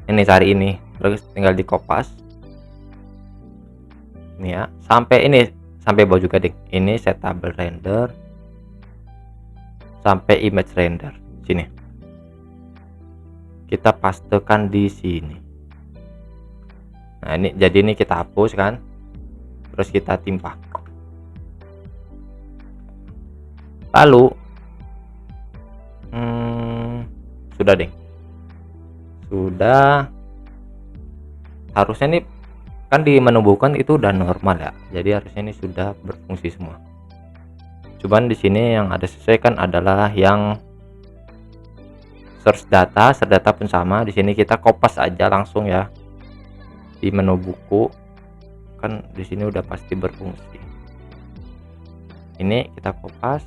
cari ini. Terus tinggal di kopas. Ini ya, sampai bawah juga deh. Ini set table render sampai image render sini. Kita pastekan di sini. Nah, ini jadi ini kita hapus kan. Terus kita timpa. Lalu sudah deh. Sudah. Harusnya ini kan di menu bukan itu udah normal ya. Jadi harusnya ini sudah berfungsi semua. Cuman di sini yang ada sesuaikan adalah yang search data pun sama. Di sini kita kopas aja langsung ya. Di menu buku kan di sini udah pasti berfungsi. Ini kita kopas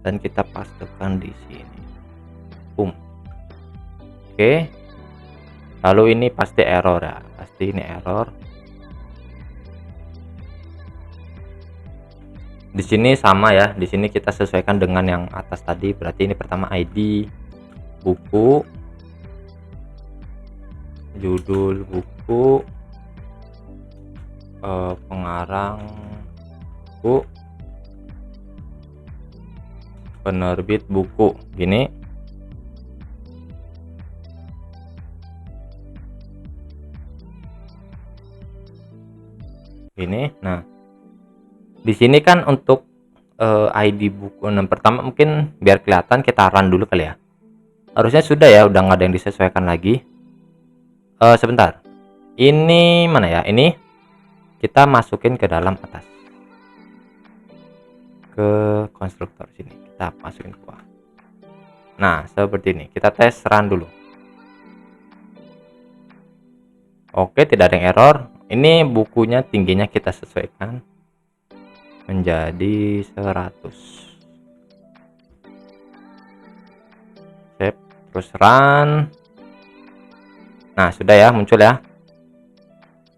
dan kita pastekan di sini. Oke. Lalu ini pasti error ya. Pasti ini error. Di sini sama ya, di sini kita sesuaikan dengan yang atas tadi. Berarti ini pertama ID buku, judul buku, pengarang buku, penerbit buku. Gini. Nah, di sini kan untuk ID buku pertama mungkin biar kelihatan kita run dulu kali ya. Harusnya sudah ya, udah nggak ada yang disesuaikan lagi. Sebentar. Ini mana ya? Ini kita masukin ke dalam atas. Ke konstruktor sini. Kita masukin ke bawah. Nah, seperti ini. Kita tes run dulu. Oke, tidak ada yang error. Ini bukunya tingginya kita sesuaikan menjadi 100. Save, terus run. Nah, sudah ya, muncul ya.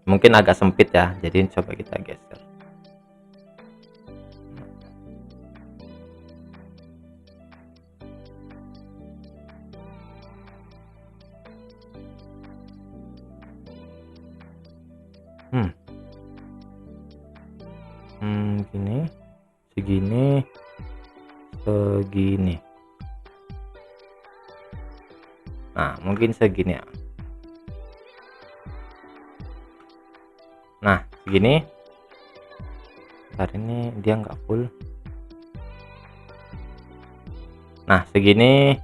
Mungkin agak sempit ya, jadi coba kita geser. Gini, segini. Nah, mungkin segini ya. Nah, segini. Ntar ini dia nggak full. Nah, segini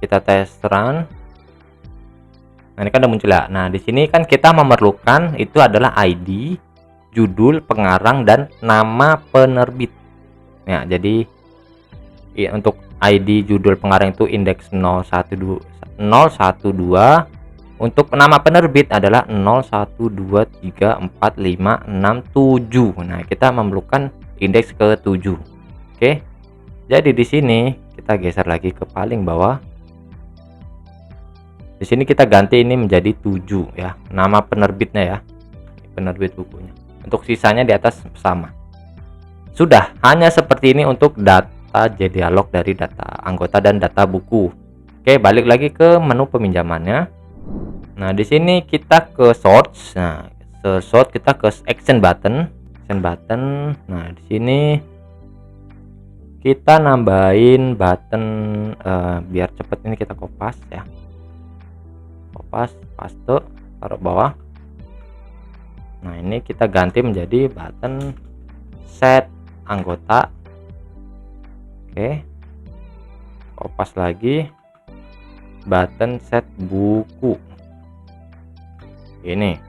kita tes run. Nah, ini kan udah muncul ya. Nah, di sini kan kita memerlukan itu adalah ID, judul, pengarang, dan nama penerbit. Ya, jadi ya, untuk ID, judul, pengarang itu indeks 012. Untuk nama penerbit adalah 01234567. Nah, kita memerlukan indeks ke-7. Oke. Jadi di sini kita geser lagi ke paling bawah. Di sini kita ganti ini menjadi 7 ya, nama penerbitnya ya. Penerbit bukunya. untuk sisanya di atas sama. Sudah, hanya seperti ini untuk data JDialog dari data anggota dan data buku. Oke, balik lagi ke menu peminjamannya. Nah, di sini kita ke source. Nah, source kita ke action button. Nah, di sini kita nambahin button biar cepet, ini kita kopas ya. Kopas, paste, taruh bawah. Nah, ini kita ganti menjadi button set anggota. Oke, kopas lagi, button set buku ini.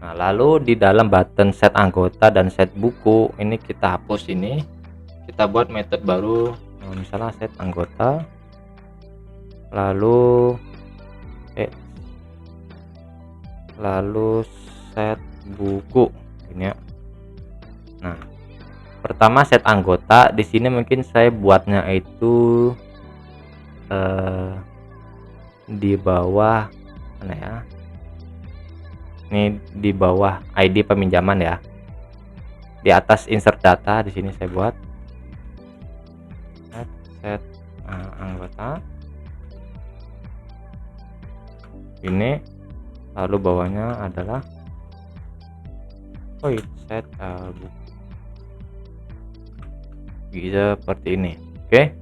Nah, lalu di dalam button set anggota dan set buku ini kita hapus ini, kita buat metode baru, misalnya set anggota lalu set buku ini ya. Nah, pertama set anggota di sini mungkin saya buatnya itu di bawah mana ya, ini di bawah ID peminjaman ya, di atas insert data. Di sini saya buat set anggota ini, lalu bawahnya adalah set buku seperti ini. Oke.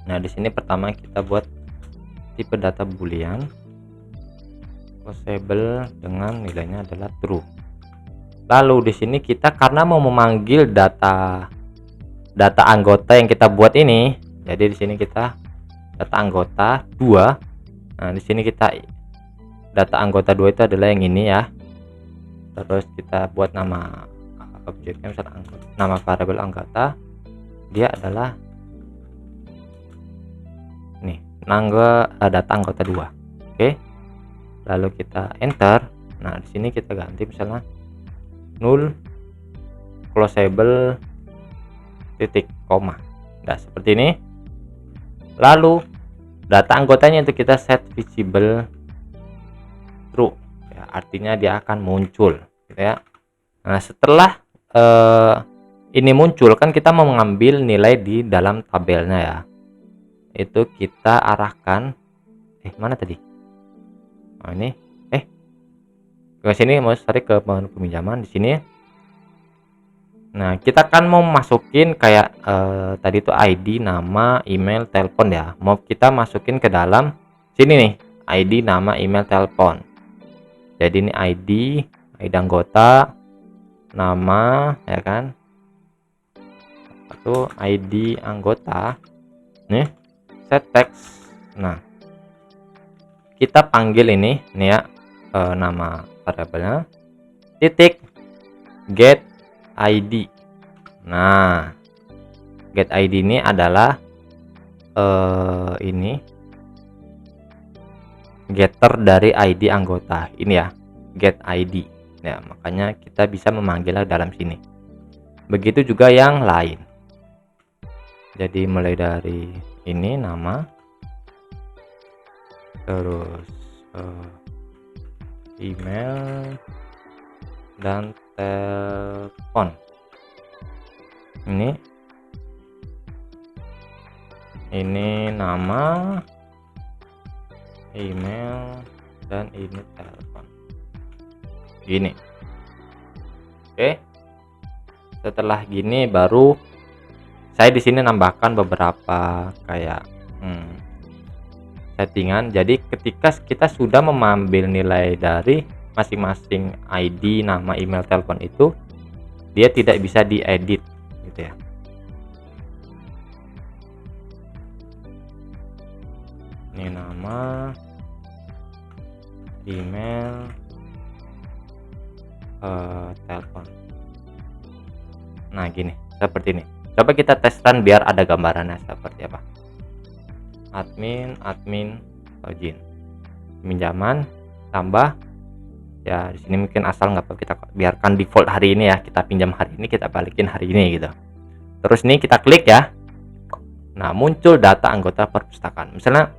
Nah, di sini pertama kita buat tipe data boolean closable dengan nilainya adalah true. Lalu di sini kita karena mau memanggil data anggota yang kita buat ini, jadi di sini kita data anggota 2. Nah, di sini kita data anggota 2 itu adalah yang ini ya. Terus kita buat nama objeknya misalnya anggota, nama variabel anggota dia adalah nih data anggota 2. Oke, lalu kita enter. Nah, di sini kita ganti misalnya null closable titik koma. Nah, seperti ini. Lalu data anggotanya itu kita set visible true ya, artinya dia akan muncul gitu ya. Nah, setelah ini muncul kan kita mau mengambil nilai di dalam tabelnya ya, itu kita arahkan mana tadi, ini ke sini, mau tarik ke menu peminjaman di sini. Nah, kita kan mau masukin kayak tadi itu ID, nama, email, telepon ya, mau kita masukin ke dalam sini nih, ID, nama, email, telepon. Jadi ini ID anggota, nama ya kan, atau ID anggota nih, set text. Nah, kita panggil ini nih ya, nama variabelnya titik get ID. Nah, get ID ini adalah ini getter dari ID anggota ini ya, get ID ya, makanya kita bisa memanggilnya dalam sini. Begitu juga yang lain. Jadi mulai dari ini nama, terus email dan telepon. Ini nama, email, dan ini telepon. Gini. Oke. Setelah gini baru saya di sini nambahkan beberapa kayak settingan. Jadi ketika kita sudah mengambil nilai dari masing-masing ID, nama, email, telepon itu, dia tidak bisa diedit gitu ya. Ini nama, email, telepon. Nah, gini, seperti ini. Coba kita tes run biar ada gambarannya seperti apa. Admin login, pinjaman tambah ya, di sini mungkin asal nggak apa, kita biarkan default hari ini ya, kita pinjam hari ini, kita balikin hari ini gitu. Terus nih kita klik ya. Nah, muncul data anggota perpustakaan. Misalnya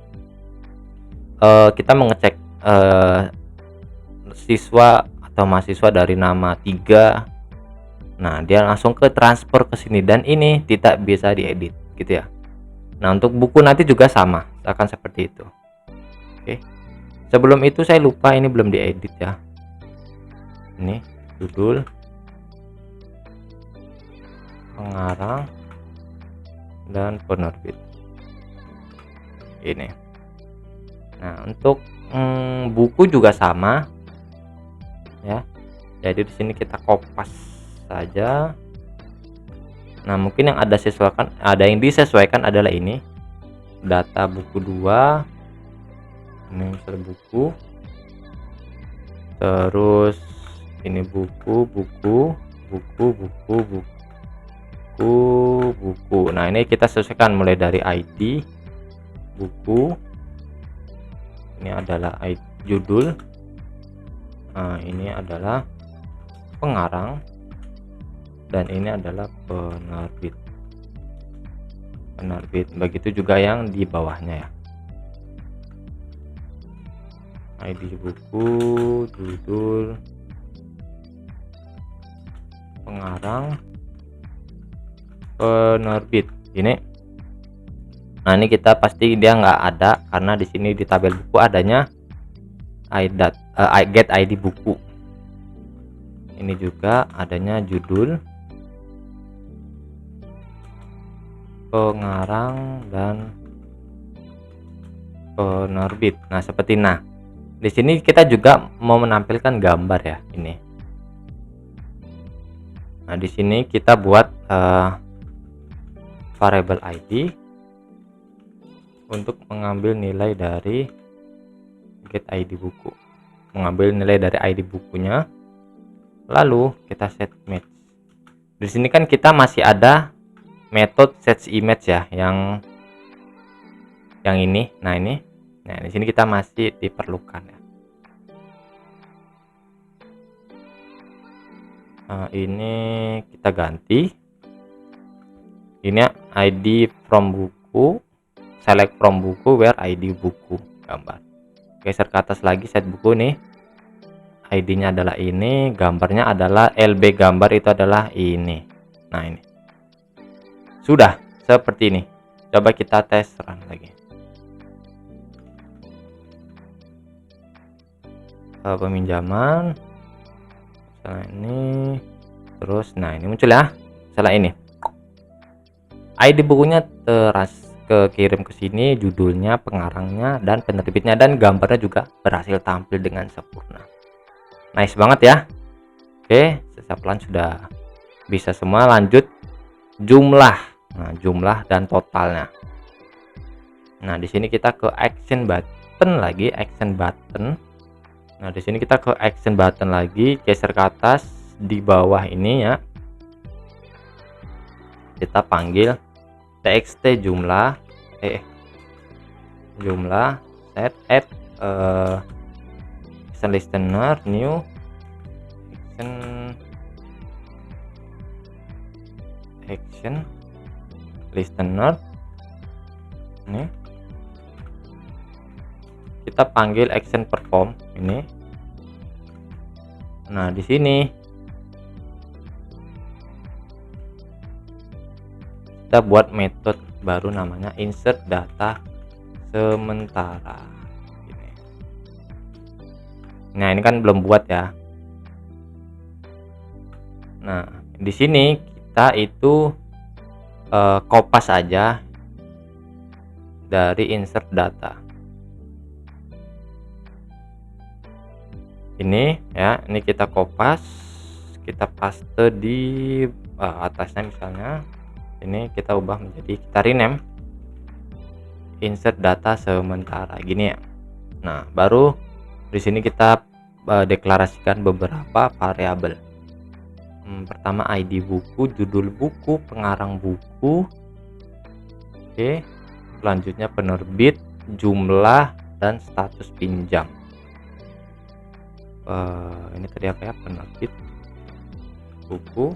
kita mengecek siswa atau mahasiswa dari nama 3. Nah, dia langsung ke transfer ke sini dan ini tidak bisa diedit gitu ya. Nah, untuk buku nanti juga sama, akan seperti itu. Oke. Sebelum itu saya lupa ini belum diedit ya. Ini judul, pengarang, dan penerbit. Ini. Nah, untuk buku juga sama ya. Jadi di sini kita kopas saja. Nah, mungkin yang ada yang disesuaikan adalah ini. Data buku 2. Ini misalnya buku. Terus ini buku. Nah, ini kita sesuaikan mulai dari ID buku. Ini adalah judul. Nah, ini adalah pengarang dan ini adalah penerbit. Begitu juga yang di bawahnya ya. ID buku, judul, pengarang, penerbit. Ini. Nah, ini kita pasti dia nggak ada karena di sini di tabel buku adanya get ID buku. Ini juga adanya judul, pengarang, dan penerbit. Nah, seperti di sini kita juga mau menampilkan gambar ya ini. Nah, di sini kita buat variable ID untuk mengambil nilai dari get ID buku. Mengambil nilai dari ID bukunya. Lalu kita set match. Di sini kan kita masih ada metode set image ya, yang ini. Nah, ini. Nah, di sini kita masih diperlukan ya. Nah, ini kita ganti. Ini ID from buku, select from buku, where ID buku, gambar. Geser ke atas lagi, set buku nih. ID-nya adalah ini, gambarnya adalah LB gambar itu adalah ini. Nah, ini. Sudah seperti ini. Coba kita tes run lagi. Peminjaman. Misalnya ini. Terus nah ini muncul ya. Salah ini. ID bukunya kekirim ke sini, judulnya, pengarangnya, dan penerbitnya, dan gambarnya juga berhasil tampil dengan sempurna. Nice banget ya. Oke, Sesaplan sudah bisa semua. Lanjut jumlah. Nah, jumlah dan totalnya. Nah, di sini kita ke action button lagi, action button. Nah, di sini kita ke action button lagi, geser ke atas di bawah ini ya. Kita panggil txt jumlah set add action listener new action listener. Ini kita panggil action perform ini. Nah, di sini kita buat metode baru namanya insert data sementara. Nah, ini kan belum buat ya. Nah, di sini kita itu kopas aja dari insert data. Ini ya, ini kita kopas, kita paste di atasnya misalnya. Ini kita ubah menjadi, kita rename insert data sementara gini ya. Nah, baru di sini kita deklarasikan beberapa variabel. Pertama ID buku, judul buku, pengarang buku. Oke, selanjutnya penerbit, jumlah, dan status pinjam. Ini tadi apa ya, penerbit buku,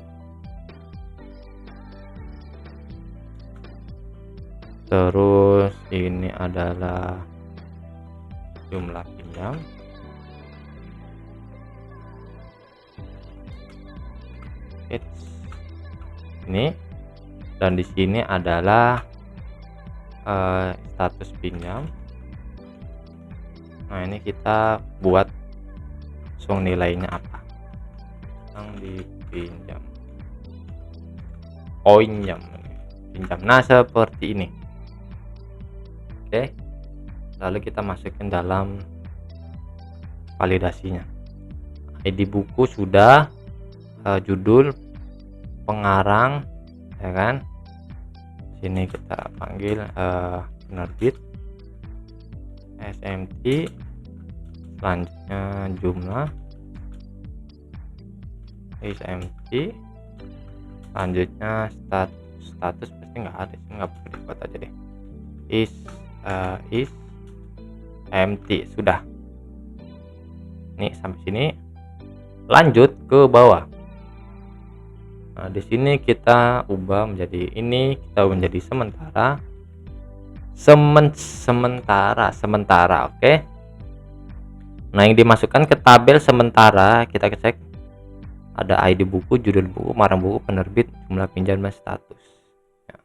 terus ini adalah jumlah pinjam, ini, dan di sini adalah status pinjam. Nah, ini kita buat langsung nilainya apa yang dipinjam, pinjam. Nah, seperti ini. Oke, lalu kita masukin dalam validasinya. ID buku sudah, judul, pengarang, ya kan. Sini kita panggil penerbit, SMT, selanjutnya jumlah, SMT, selanjutnya status pasti nggak ada sih, nggak perlu dibuat aja deh, is empty. Sudah. Nih sampai sini, lanjut ke bawah. Nah, di sini kita ubah menjadi ini, kita ubah menjadi sementara, oke. Nah, yang dimasukkan ke tabel sementara, kita cek ada ID buku, judul buku, pengarang buku, penerbit, jumlah pinjam, dan status. Ya.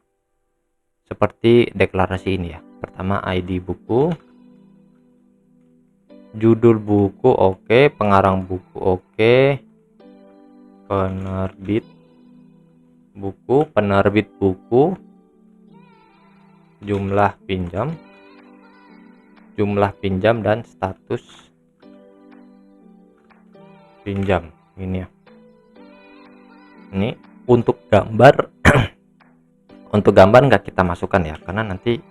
Seperti deklarasi ini ya. Pertama ID buku, judul buku oke, pengarang buku oke, penerbit buku, jumlah pinjam dan status pinjam. Ini ya. Ini untuk gambar untuk gambar nggak kita masukkan ya, karena nanti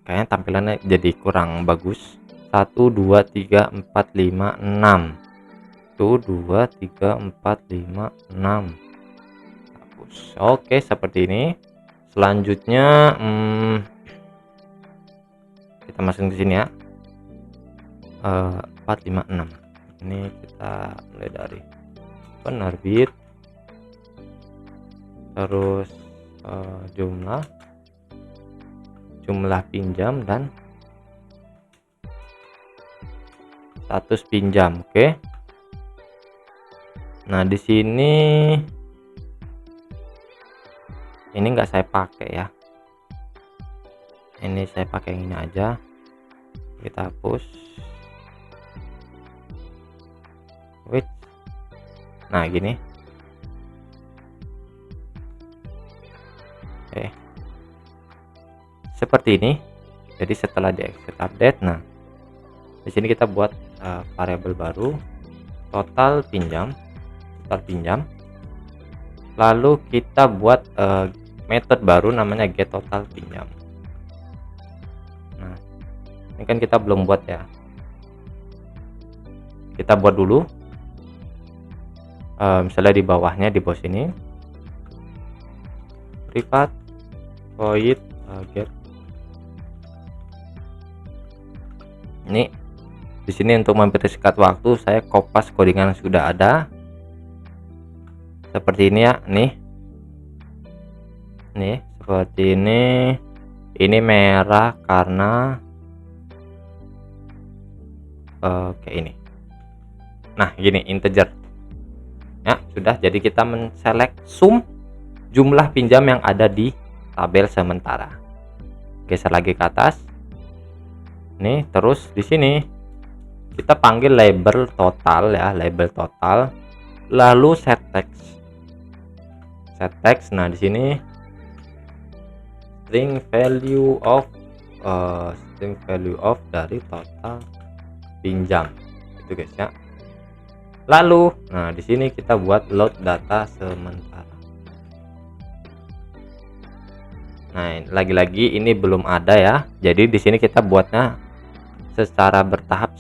kayaknya tampilannya jadi kurang bagus. 1 2 3 4 5 6 1 2 3 4 5 6 hapus. Oke, seperti ini. Selanjutnya kita masukin ke sini ya, 4 5 6. Ini kita mulai dari penerbit, terus jumlah pinjam dan status pinjam. Oke. Nah, di sini ini enggak saya pakai ya. Ini saya pakai yang ini aja. Kita hapus. Wait. Nah, gini. Oke. Seperti ini. Jadi setelah di exit update, nah di sini kita buat variabel baru, total pinjam. Lalu kita buat metode baru namanya get total pinjam. Nah, ini kan kita belum buat ya. Kita buat dulu. Misalnya di bawahnya, di bawah sini, privat void get. Ini di sini untuk mempersingkat waktu saya kopas codingan yang sudah ada seperti ini ya. Nih seperti ini merah karena kayak ini. Nah, gini integer ya. Sudah, jadi kita menselect sum jumlah pinjam yang ada di tabel sementara. Geser lagi ke atas nih, terus di sini kita panggil label total ya, label total, lalu set text. Nah, di sini string value of dari total pinjam itu guys ya. Lalu nah di sini kita buat load data sementara. Nah, lagi-lagi ini belum ada ya, jadi di sini kita buatnya secara bertahap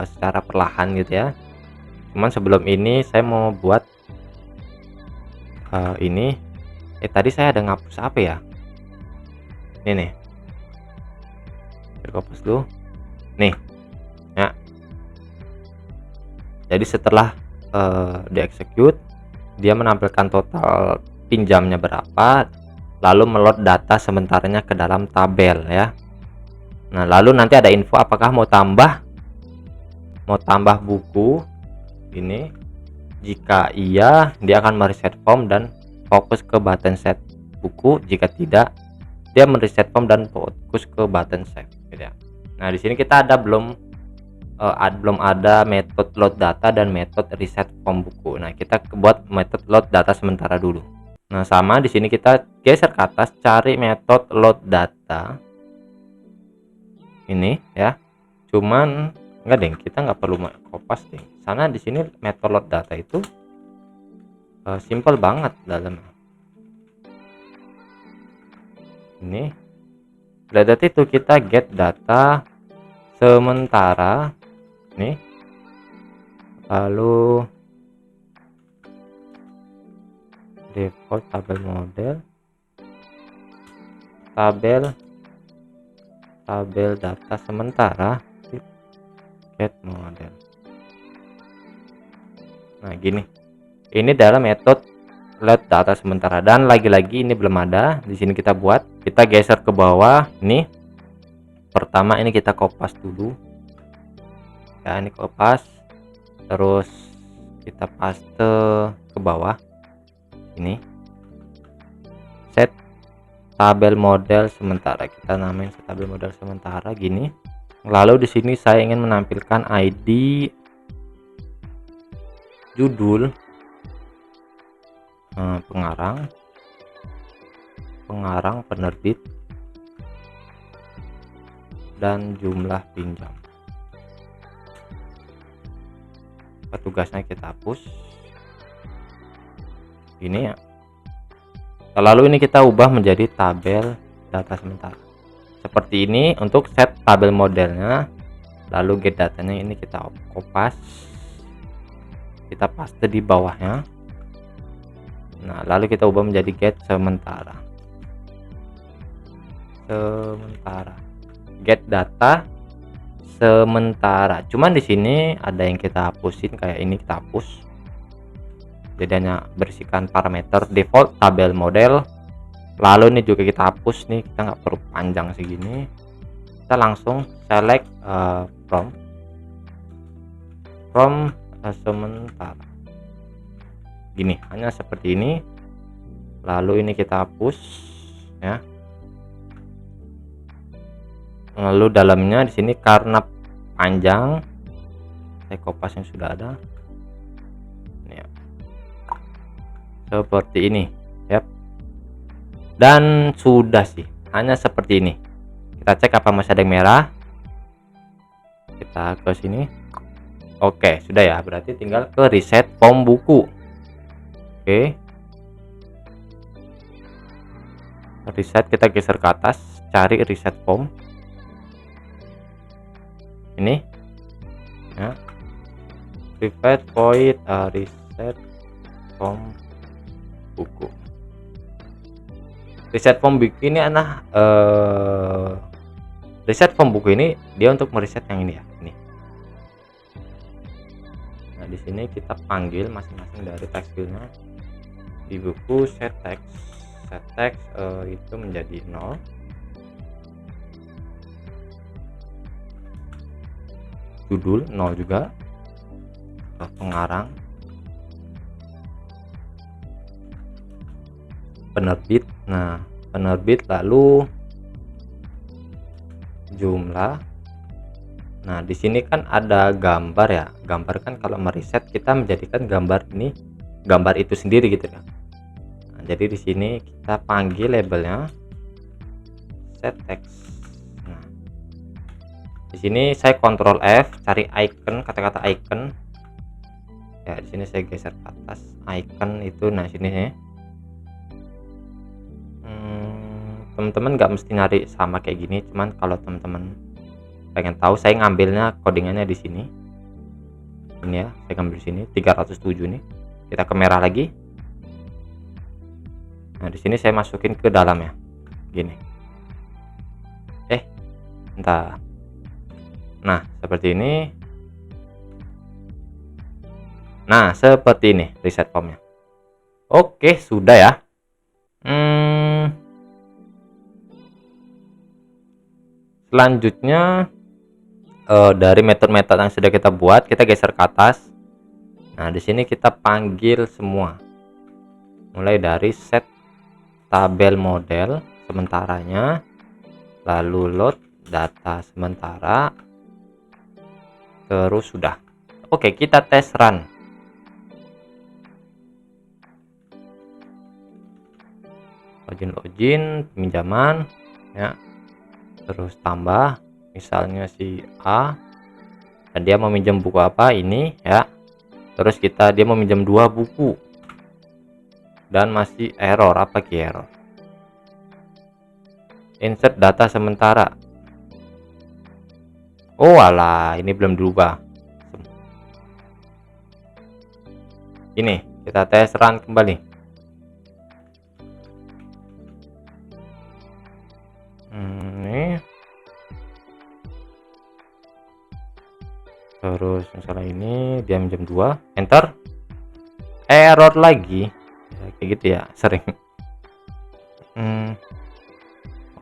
secara perlahan gitu ya. Cuman sebelum ini saya mau buat ini tadi saya ada ngapus apa ya, ini nih, terkopas dulu nih ya. Jadi setelah dieksekut, dia menampilkan total pinjamnya berapa, lalu meload data sementaranya ke dalam tabel ya. Nah, lalu nanti ada info apakah mau tambah buku ini Jika iya, dia akan mereset form dan fokus ke button set buku. Jika tidak, dia mereset form dan fokus ke button save gitu ya. Nah, di sini kita belum ada metode load data dan metode reset form buku. Nah, kita buat metode load data sementara dulu. Nah, sama di sini kita geser ke atas, cari metode load data. Ini ya. Cuman enggak deh, kita nggak perlu kopas deh. Sana di sini metode load data itu simple banget dalamnya. Ini data itu kita get data sementara nih, lalu default tabel model, tabel data sementara, get model. Nah, gini, ini dalam metode load data sementara, dan lagi-lagi ini belum ada. Di sini kita buat, kita geser ke bawah. Ini pertama ini kita kopas dulu ya, ini kopas, terus kita paste ke bawah. Ini set tabel model sementara, kita namain set tabel model sementara gini. Lalu di sini saya ingin menampilkan ID, judul, pengarang, penerbit, dan jumlah pinjam. Petugasnya kita hapus ini ya. Lalu ini kita ubah menjadi tabel data sementara seperti ini untuk set tabel modelnya. Lalu get datanya ini kita kopas, kita paste di bawahnya. Nah, lalu kita ubah menjadi get sementara, get data sementara. Cuman di sini ada yang kita hapusin, kayak ini kita hapus. Jadi hanya bersihkan parameter default tabel model. Lalu ini juga kita hapus nih, kita nggak perlu panjang segini. Kita langsung select from sementara. Gini, hanya seperti ini. Lalu ini kita hapus ya. Lalu dalamnya di sini karena panjang, saya kopas yang sudah ada. Ini ya. Seperti ini, yap. Dan sudah sih, hanya seperti ini. Kita cek apa masih ada yang merah. Kita ke sini. Oke, sudah ya. Berarti tinggal ke reset form buku. Oke. Reset, kita geser ke atas, cari reset form. Ini ya, private void reset form buku. Reset form buku ini reset form buku ini dia untuk mereset yang ini ya, ini. Nah, di sini kita panggil masing-masing dari text fieldnya. Di buku set text itu menjadi 0. Judul 0 juga. Pengarang, penerbit. Nah, penerbit, lalu jumlah. Nah, di sini kan ada gambar ya. Gambar kan kalau mereset kita menjadikan gambar ini, gambar itu sendiri gitu ya. Nah, jadi di sini kita panggil labelnya set text. Nah, di sini saya Ctrl F, cari icon, kata-kata icon. Ya, di sini saya geser ke atas icon itu. Nah, sini ya. Teman-teman nggak mesti nyari sama kayak gini, cuman kalau teman-teman pengen tahu, saya ngambilnya codingannya di sini. Ini ya, saya ngambil di sini 307 nih. Kita ke merah lagi. Nah, di sini saya masukin ke dalamnya. Gini. Entah. Nah, seperti ini. Nah, seperti ini reset formnya. Oke, sudah ya. Selanjutnya dari metode-metode yang sudah kita buat, kita geser ke atas. Nah, di sini kita panggil semua. Mulai dari set tabel model sementaranya, lalu load data sementara, terus sudah. Oke, kita tes run. Login peminjaman ya. Terus tambah misalnya si A dan dia mau minjem buku apa ini ya. Terus dia mau minjem 2 buku dan masih error. Apa ki error? Insert data sementara. Oh alah, ini belum dirubah. Ini kita tes run kembali. Ini terus misalnya ini dia minjem 2, enter, error lagi ya, kayak gitu ya sering.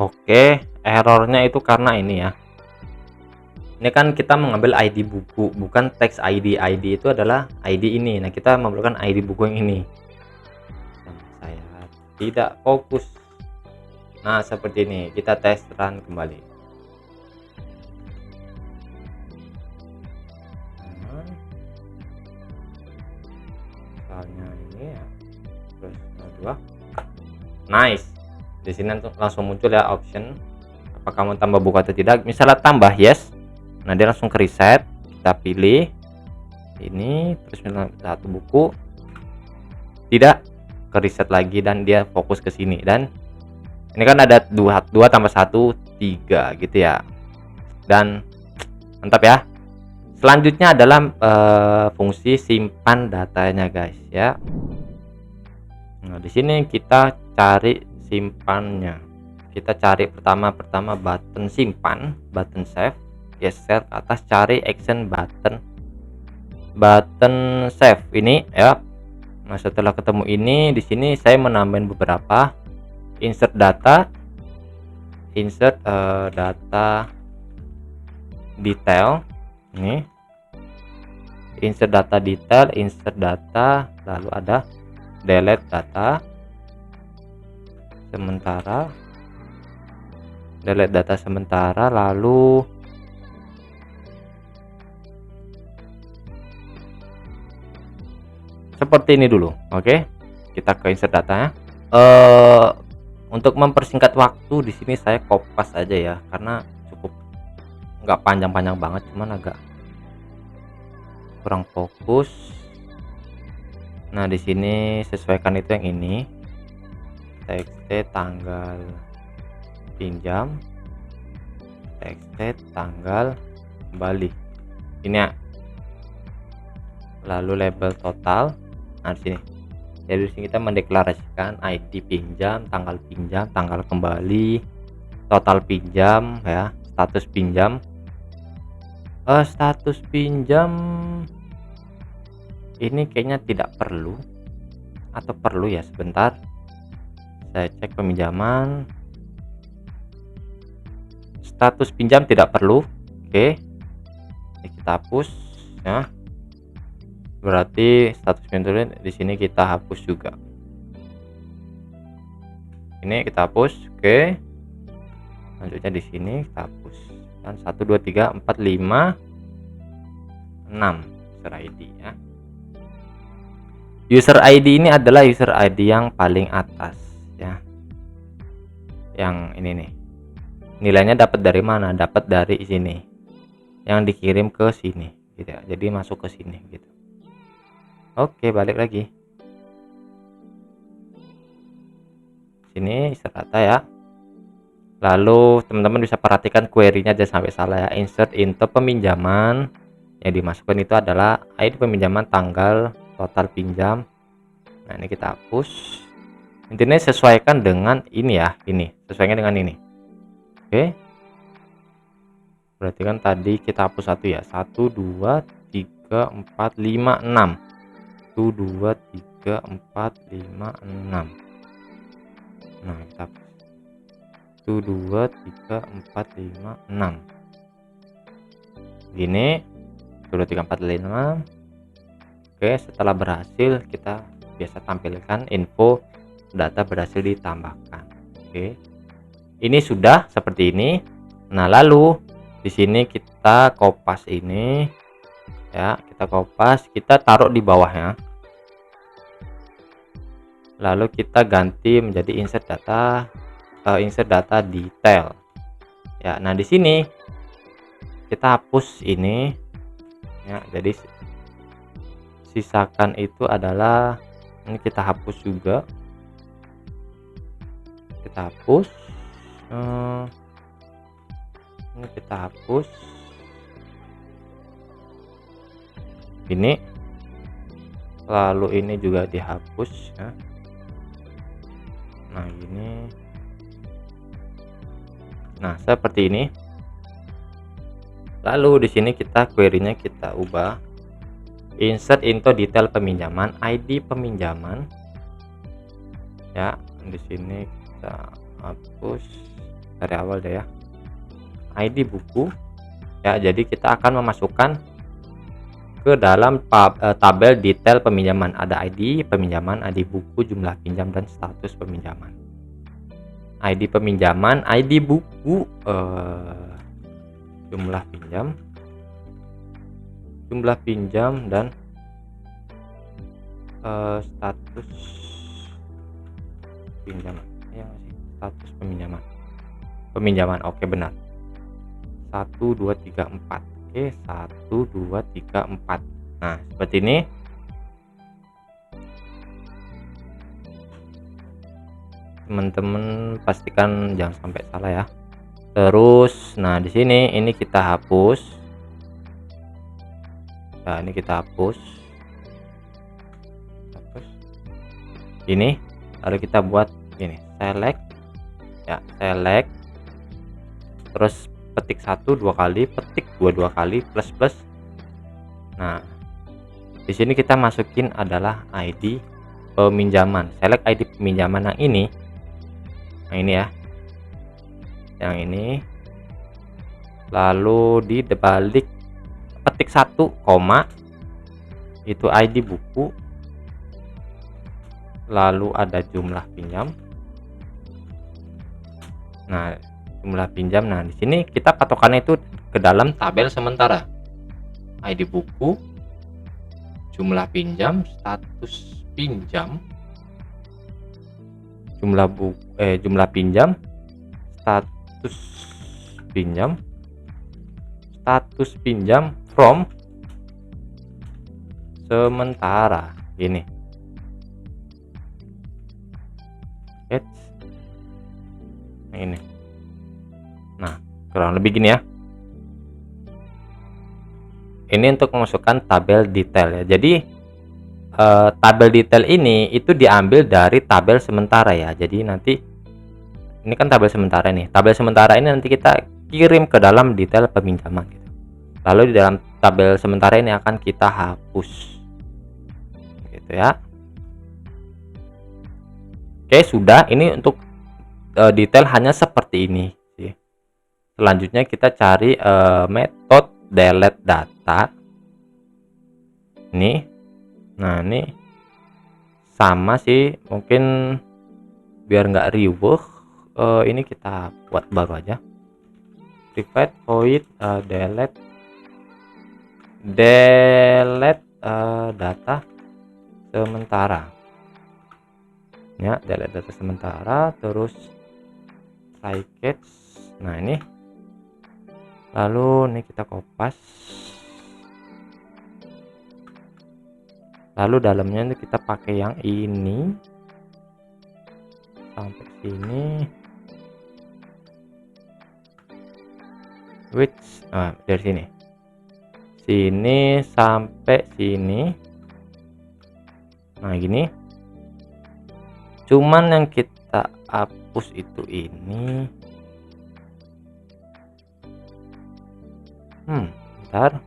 Oke, errornya itu karena ini ya, ini kan kita mengambil ID buku, bukan teks ID. ID itu adalah ID ini. Nah, kita memerlukan ID buku yang ini. Saya tidak fokus. Nah, seperti ini. Kita tes run kembali. Misalnya ini ya, terus 2. Nice. Di sini langsung muncul ya option apakah mau tambah buku atau tidak. Misalnya tambah, yes. Nah, dia langsung ke reset. Kita pilih ini, terus misalnya 1 buku, tidak ke reset lagi dan dia fokus ke sini. Dan ini kan ada 2 tambah 1 3 gitu ya. Dan mantap ya. Selanjutnya adalah fungsi simpan datanya guys ya. Nah, di sini kita cari simpannya. Kita cari pertama button simpan, button save, geser ke atas, cari action button save ini ya. Nah, setelah ketemu ini, di sini saya menambahin beberapa. Insert data detail ini, insert data detail, insert data, lalu ada delete data sementara, lalu seperti ini dulu. Oke, kita ke insert data ya. Untuk mempersingkat waktu di sini saya kopas aja ya, karena cukup nggak panjang-panjang banget, cuman agak kurang fokus. Nah, di sini sesuaikan itu yang ini, txt tanggal pinjam, txt tanggal kembali ini ya, lalu label total. Nah, di sini jadi di sini kita mendeklarasikan ID pinjam, tanggal kembali, total pinjam ya, status pinjam. Status pinjam ini kayaknya tidak perlu atau perlu ya, sebentar saya cek peminjaman. Status pinjam tidak perlu. Oke, ini kita hapus ya. Berarti status pinjam di sini kita hapus juga. Ini kita hapus. Oke, selanjutnya di sini kita hapus. Dan 1 2 3 4 5 6 user ID ya. User ID ini adalah user ID yang paling atas ya. Yang ini nih. Nilainya dapat dari mana? Dapat dari sini. Yang dikirim ke sini gitu ya. Jadi masuk ke sini gitu. Oke, balik lagi. Sini insert data ya. Lalu teman-teman bisa perhatikan query-nya jangan sampai salah ya. Insert into peminjaman. Yang dimasukkan itu adalah ID peminjaman, tanggal, total pinjam. Nah, ini kita hapus. Intinya sesuaikan dengan ini ya, ini. Sesuaikan dengan ini. Oke. Berarti kan tadi kita hapus 1 ya. 1 2 3 4 5 6. 1 2 3 4 5 6. Nah, kita hapus. 1 2 3 4 5 6. Gini. 1 2 3 4 5. Oke, setelah berhasil kita biasa tampilkan info data berhasil ditambahkan. Oke. Ini sudah seperti ini. Nah, lalu di sini kita kopas ini ya, kita kopas, kita taruh di bawahnya. Lalu kita ganti menjadi insert data detail. Ya, nah di sini kita hapus ini ya, jadi sisakan itu adalah ini, kita hapus juga. Kita hapus. Ini kita hapus. Ini. Lalu ini juga dihapus ya. Nah, ini. Nah, seperti ini. Lalu di sini kita query-nya kita ubah. Insert into detail peminjaman, ID peminjaman. Ya, di sini kita hapus dari awal deh ya. ID buku. Ya, jadi kita akan memasukkan ke dalam tabel detail peminjaman. Ada ID peminjaman, ID buku, jumlah pinjam, dan status peminjaman. ID peminjaman, ID buku, jumlah pinjam, dan status pinjaman. Ya, status peminjaman. Oke, benar. 1 2 3 4. Oke, 1 2 3 4. Nah, seperti ini. Teman-teman pastikan jangan sampai salah ya. Terus, nah di sini ini kita hapus. Nah, ini kita hapus. Ini, lalu kita buat ini, select. Ya, select. Terus petik 1 2 kali, petik 2 kali, plus. Nah, di sini kita masukin adalah ID peminjaman. Select ID peminjaman yang ini. Nah, ini ya. Yang ini. Lalu di balik petik 1, itu ID buku. Lalu ada jumlah pinjam. Nah, jumlah pinjam. Nah, di sini kita patokannya itu ke dalam tabel sementara. ID buku, jumlah pinjam, status pinjam, jumlah pinjam, status pinjam from sementara. Ini. Nah, ini. Nah, kurang lebih gini ya. Ini untuk memasukkan tabel detail ya. Jadi tabel detail ini itu diambil dari tabel sementara ya. Jadi nanti ini kan tabel sementara nih. Tabel sementara ini nanti kita kirim ke dalam detail peminjaman gitu. Lalu di dalam tabel sementara ini akan kita hapus. Gitu ya. Oke, sudah. Ini untuk detail hanya seperti ini sih. Selanjutnya kita cari metode delete data. Ini. Nah, ini sama sih, mungkin biar nggak riweh, ini kita buat baru aja. Private void delete data sementara. Ya, delete data sementara, terus try catch. Nah, ini. Lalu ini kita kopas. Lalu dalamnya itu kita pakai yang ini sampai sini. Dari sini sampai sini. Nah, gini. Cuman yang kita hapus itu ini. Bentar.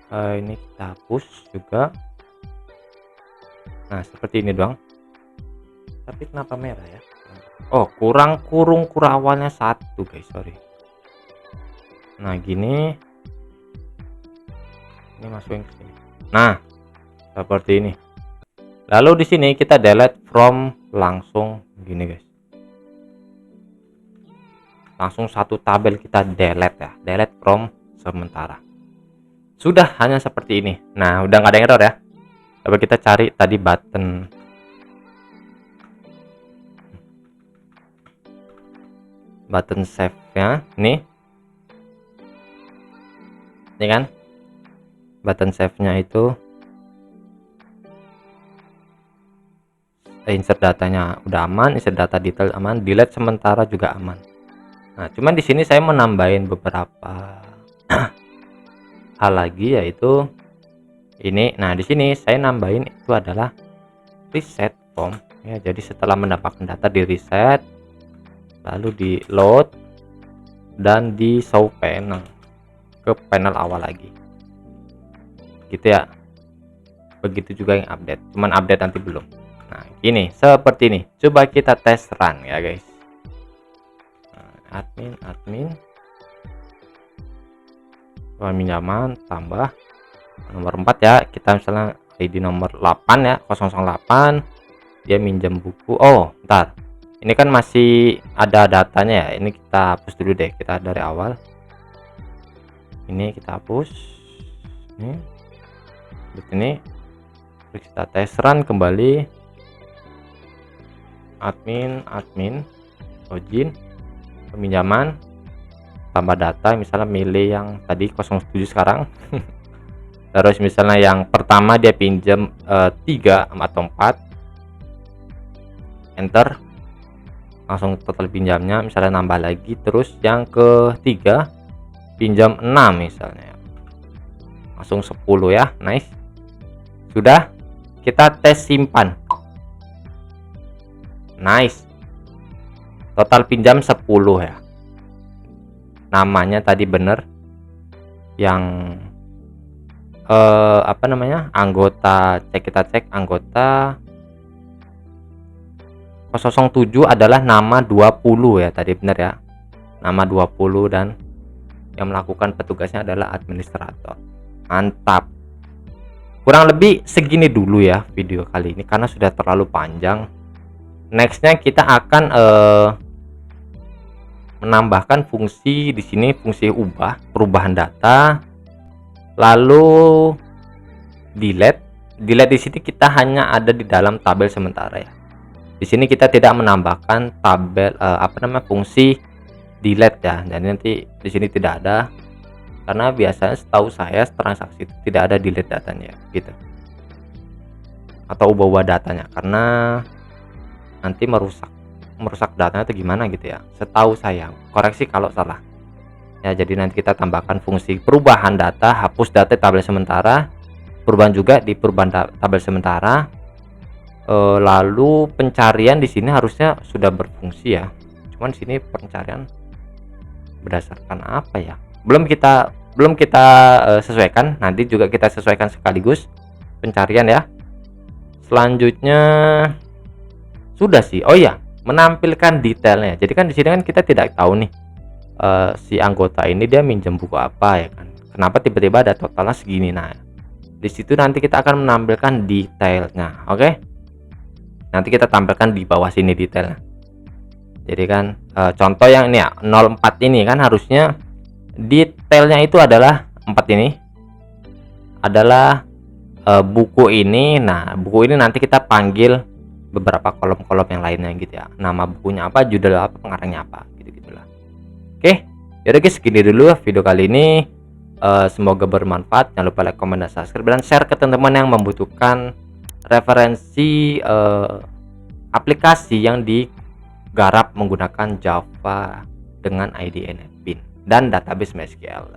Ini kita hapus juga. Nah, seperti ini doang. Tapi kenapa merah ya? Oh, kurang awalnya 1 guys, sorry. Nah, gini. Ini masukin ke sini. Nah, seperti ini. Lalu di sini kita delete from, langsung gini guys. Langsung satu tabel kita delete ya, delete from sementara. Sudah, hanya seperti ini. Nah, udah nggak ada error ya. Coba kita cari tadi button save-nya nih. Ini kan button save-nya itu insert datanya udah aman, insert data detail aman, delete sementara juga aman. Nah, cuman di sini saya menambahin beberapa hal lagi, yaitu ini. Nah, di sini saya nambahin itu adalah reset form ya. Jadi setelah mendapatkan data di reset, lalu di load dan di show panel ke panel awal lagi gitu ya. Begitu juga yang update, cuman update nanti belum. Nah, ini seperti ini. Coba kita tes run ya guys. Nah, admin pinjaman tambah nomor 4 ya. Kita misalnya ID nomor 8 ya, 008. Dia minjam buku. Oh, ntar. Ini kan masih ada datanya ya. Ini kita hapus dulu deh. Kita dari awal. Ini kita hapus. Ini. Terus kita tes run kembali. Admin login peminjaman tambah data, misalnya milih yang tadi 07 sekarang. Terus misalnya yang pertama dia pinjam 3 atau 4, enter, langsung total pinjamnya misalnya nambah lagi. Terus yang ketiga pinjam 6 misalnya, langsung 10 ya. Nice, sudah. Kita tes simpan. Nice, total pinjam 10 ya. Namanya tadi bener, yang apa namanya, anggota kita cek anggota 007 adalah nama 20 ya, tadi bener ya, nama 20, dan yang melakukan petugasnya adalah administrator. Mantap. Kurang lebih segini dulu ya video kali ini karena sudah terlalu panjang. Nextnya kita akan menambahkan fungsi di sini, fungsi perubahan data, lalu delete di sini kita hanya ada di dalam tabel sementara ya. Di sini kita tidak menambahkan tabel fungsi delete ya. Dan nanti di sini tidak ada karena biasanya setahu saya transaksi itu tidak ada delete datanya gitu, atau ubah-ubah datanya, karena nanti merusak datanya atau gimana gitu ya, setahu saya. Koreksi kalau salah ya. Jadi nanti kita tambahkan fungsi perubahan data, hapus data tabel sementara, perubahan juga di perubahan tabel sementara. Lalu pencarian di sini harusnya sudah berfungsi ya, cuman di sini pencarian berdasarkan apa ya, belum kita sesuaikan. Nanti juga kita sesuaikan sekaligus pencarian ya. Selanjutnya sudah sih. Oh ya, menampilkan detailnya. Jadi kan di sini kan kita tidak tahu nih si anggota ini dia minjem buku apa ya kan. Kenapa tiba-tiba ada totalnya segini. Nah, di situ nanti kita akan menampilkan detailnya. Oke. Nanti kita tampilkan di bawah sini detailnya. Jadi kan contoh yang ini ya, 04 ini kan harusnya detailnya itu adalah 4 ini adalah buku ini. Nah, buku ini nanti kita panggil beberapa kolom-kolom yang lainnya gitu ya, nama bukunya apa, judul apa, pengarangnya apa, gitu-gitulah. Oke, yaudah guys, segini dulu video kali ini. Semoga bermanfaat. Jangan lupa like, comment, dan subscribe, dan share ke teman-teman yang membutuhkan referensi aplikasi yang digarap menggunakan Java dengan IDE NetBeans dan database MySQL.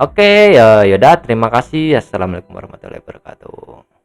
Oke, ya yaudah, terima kasih. Assalamualaikum warahmatullahi wabarakatuh.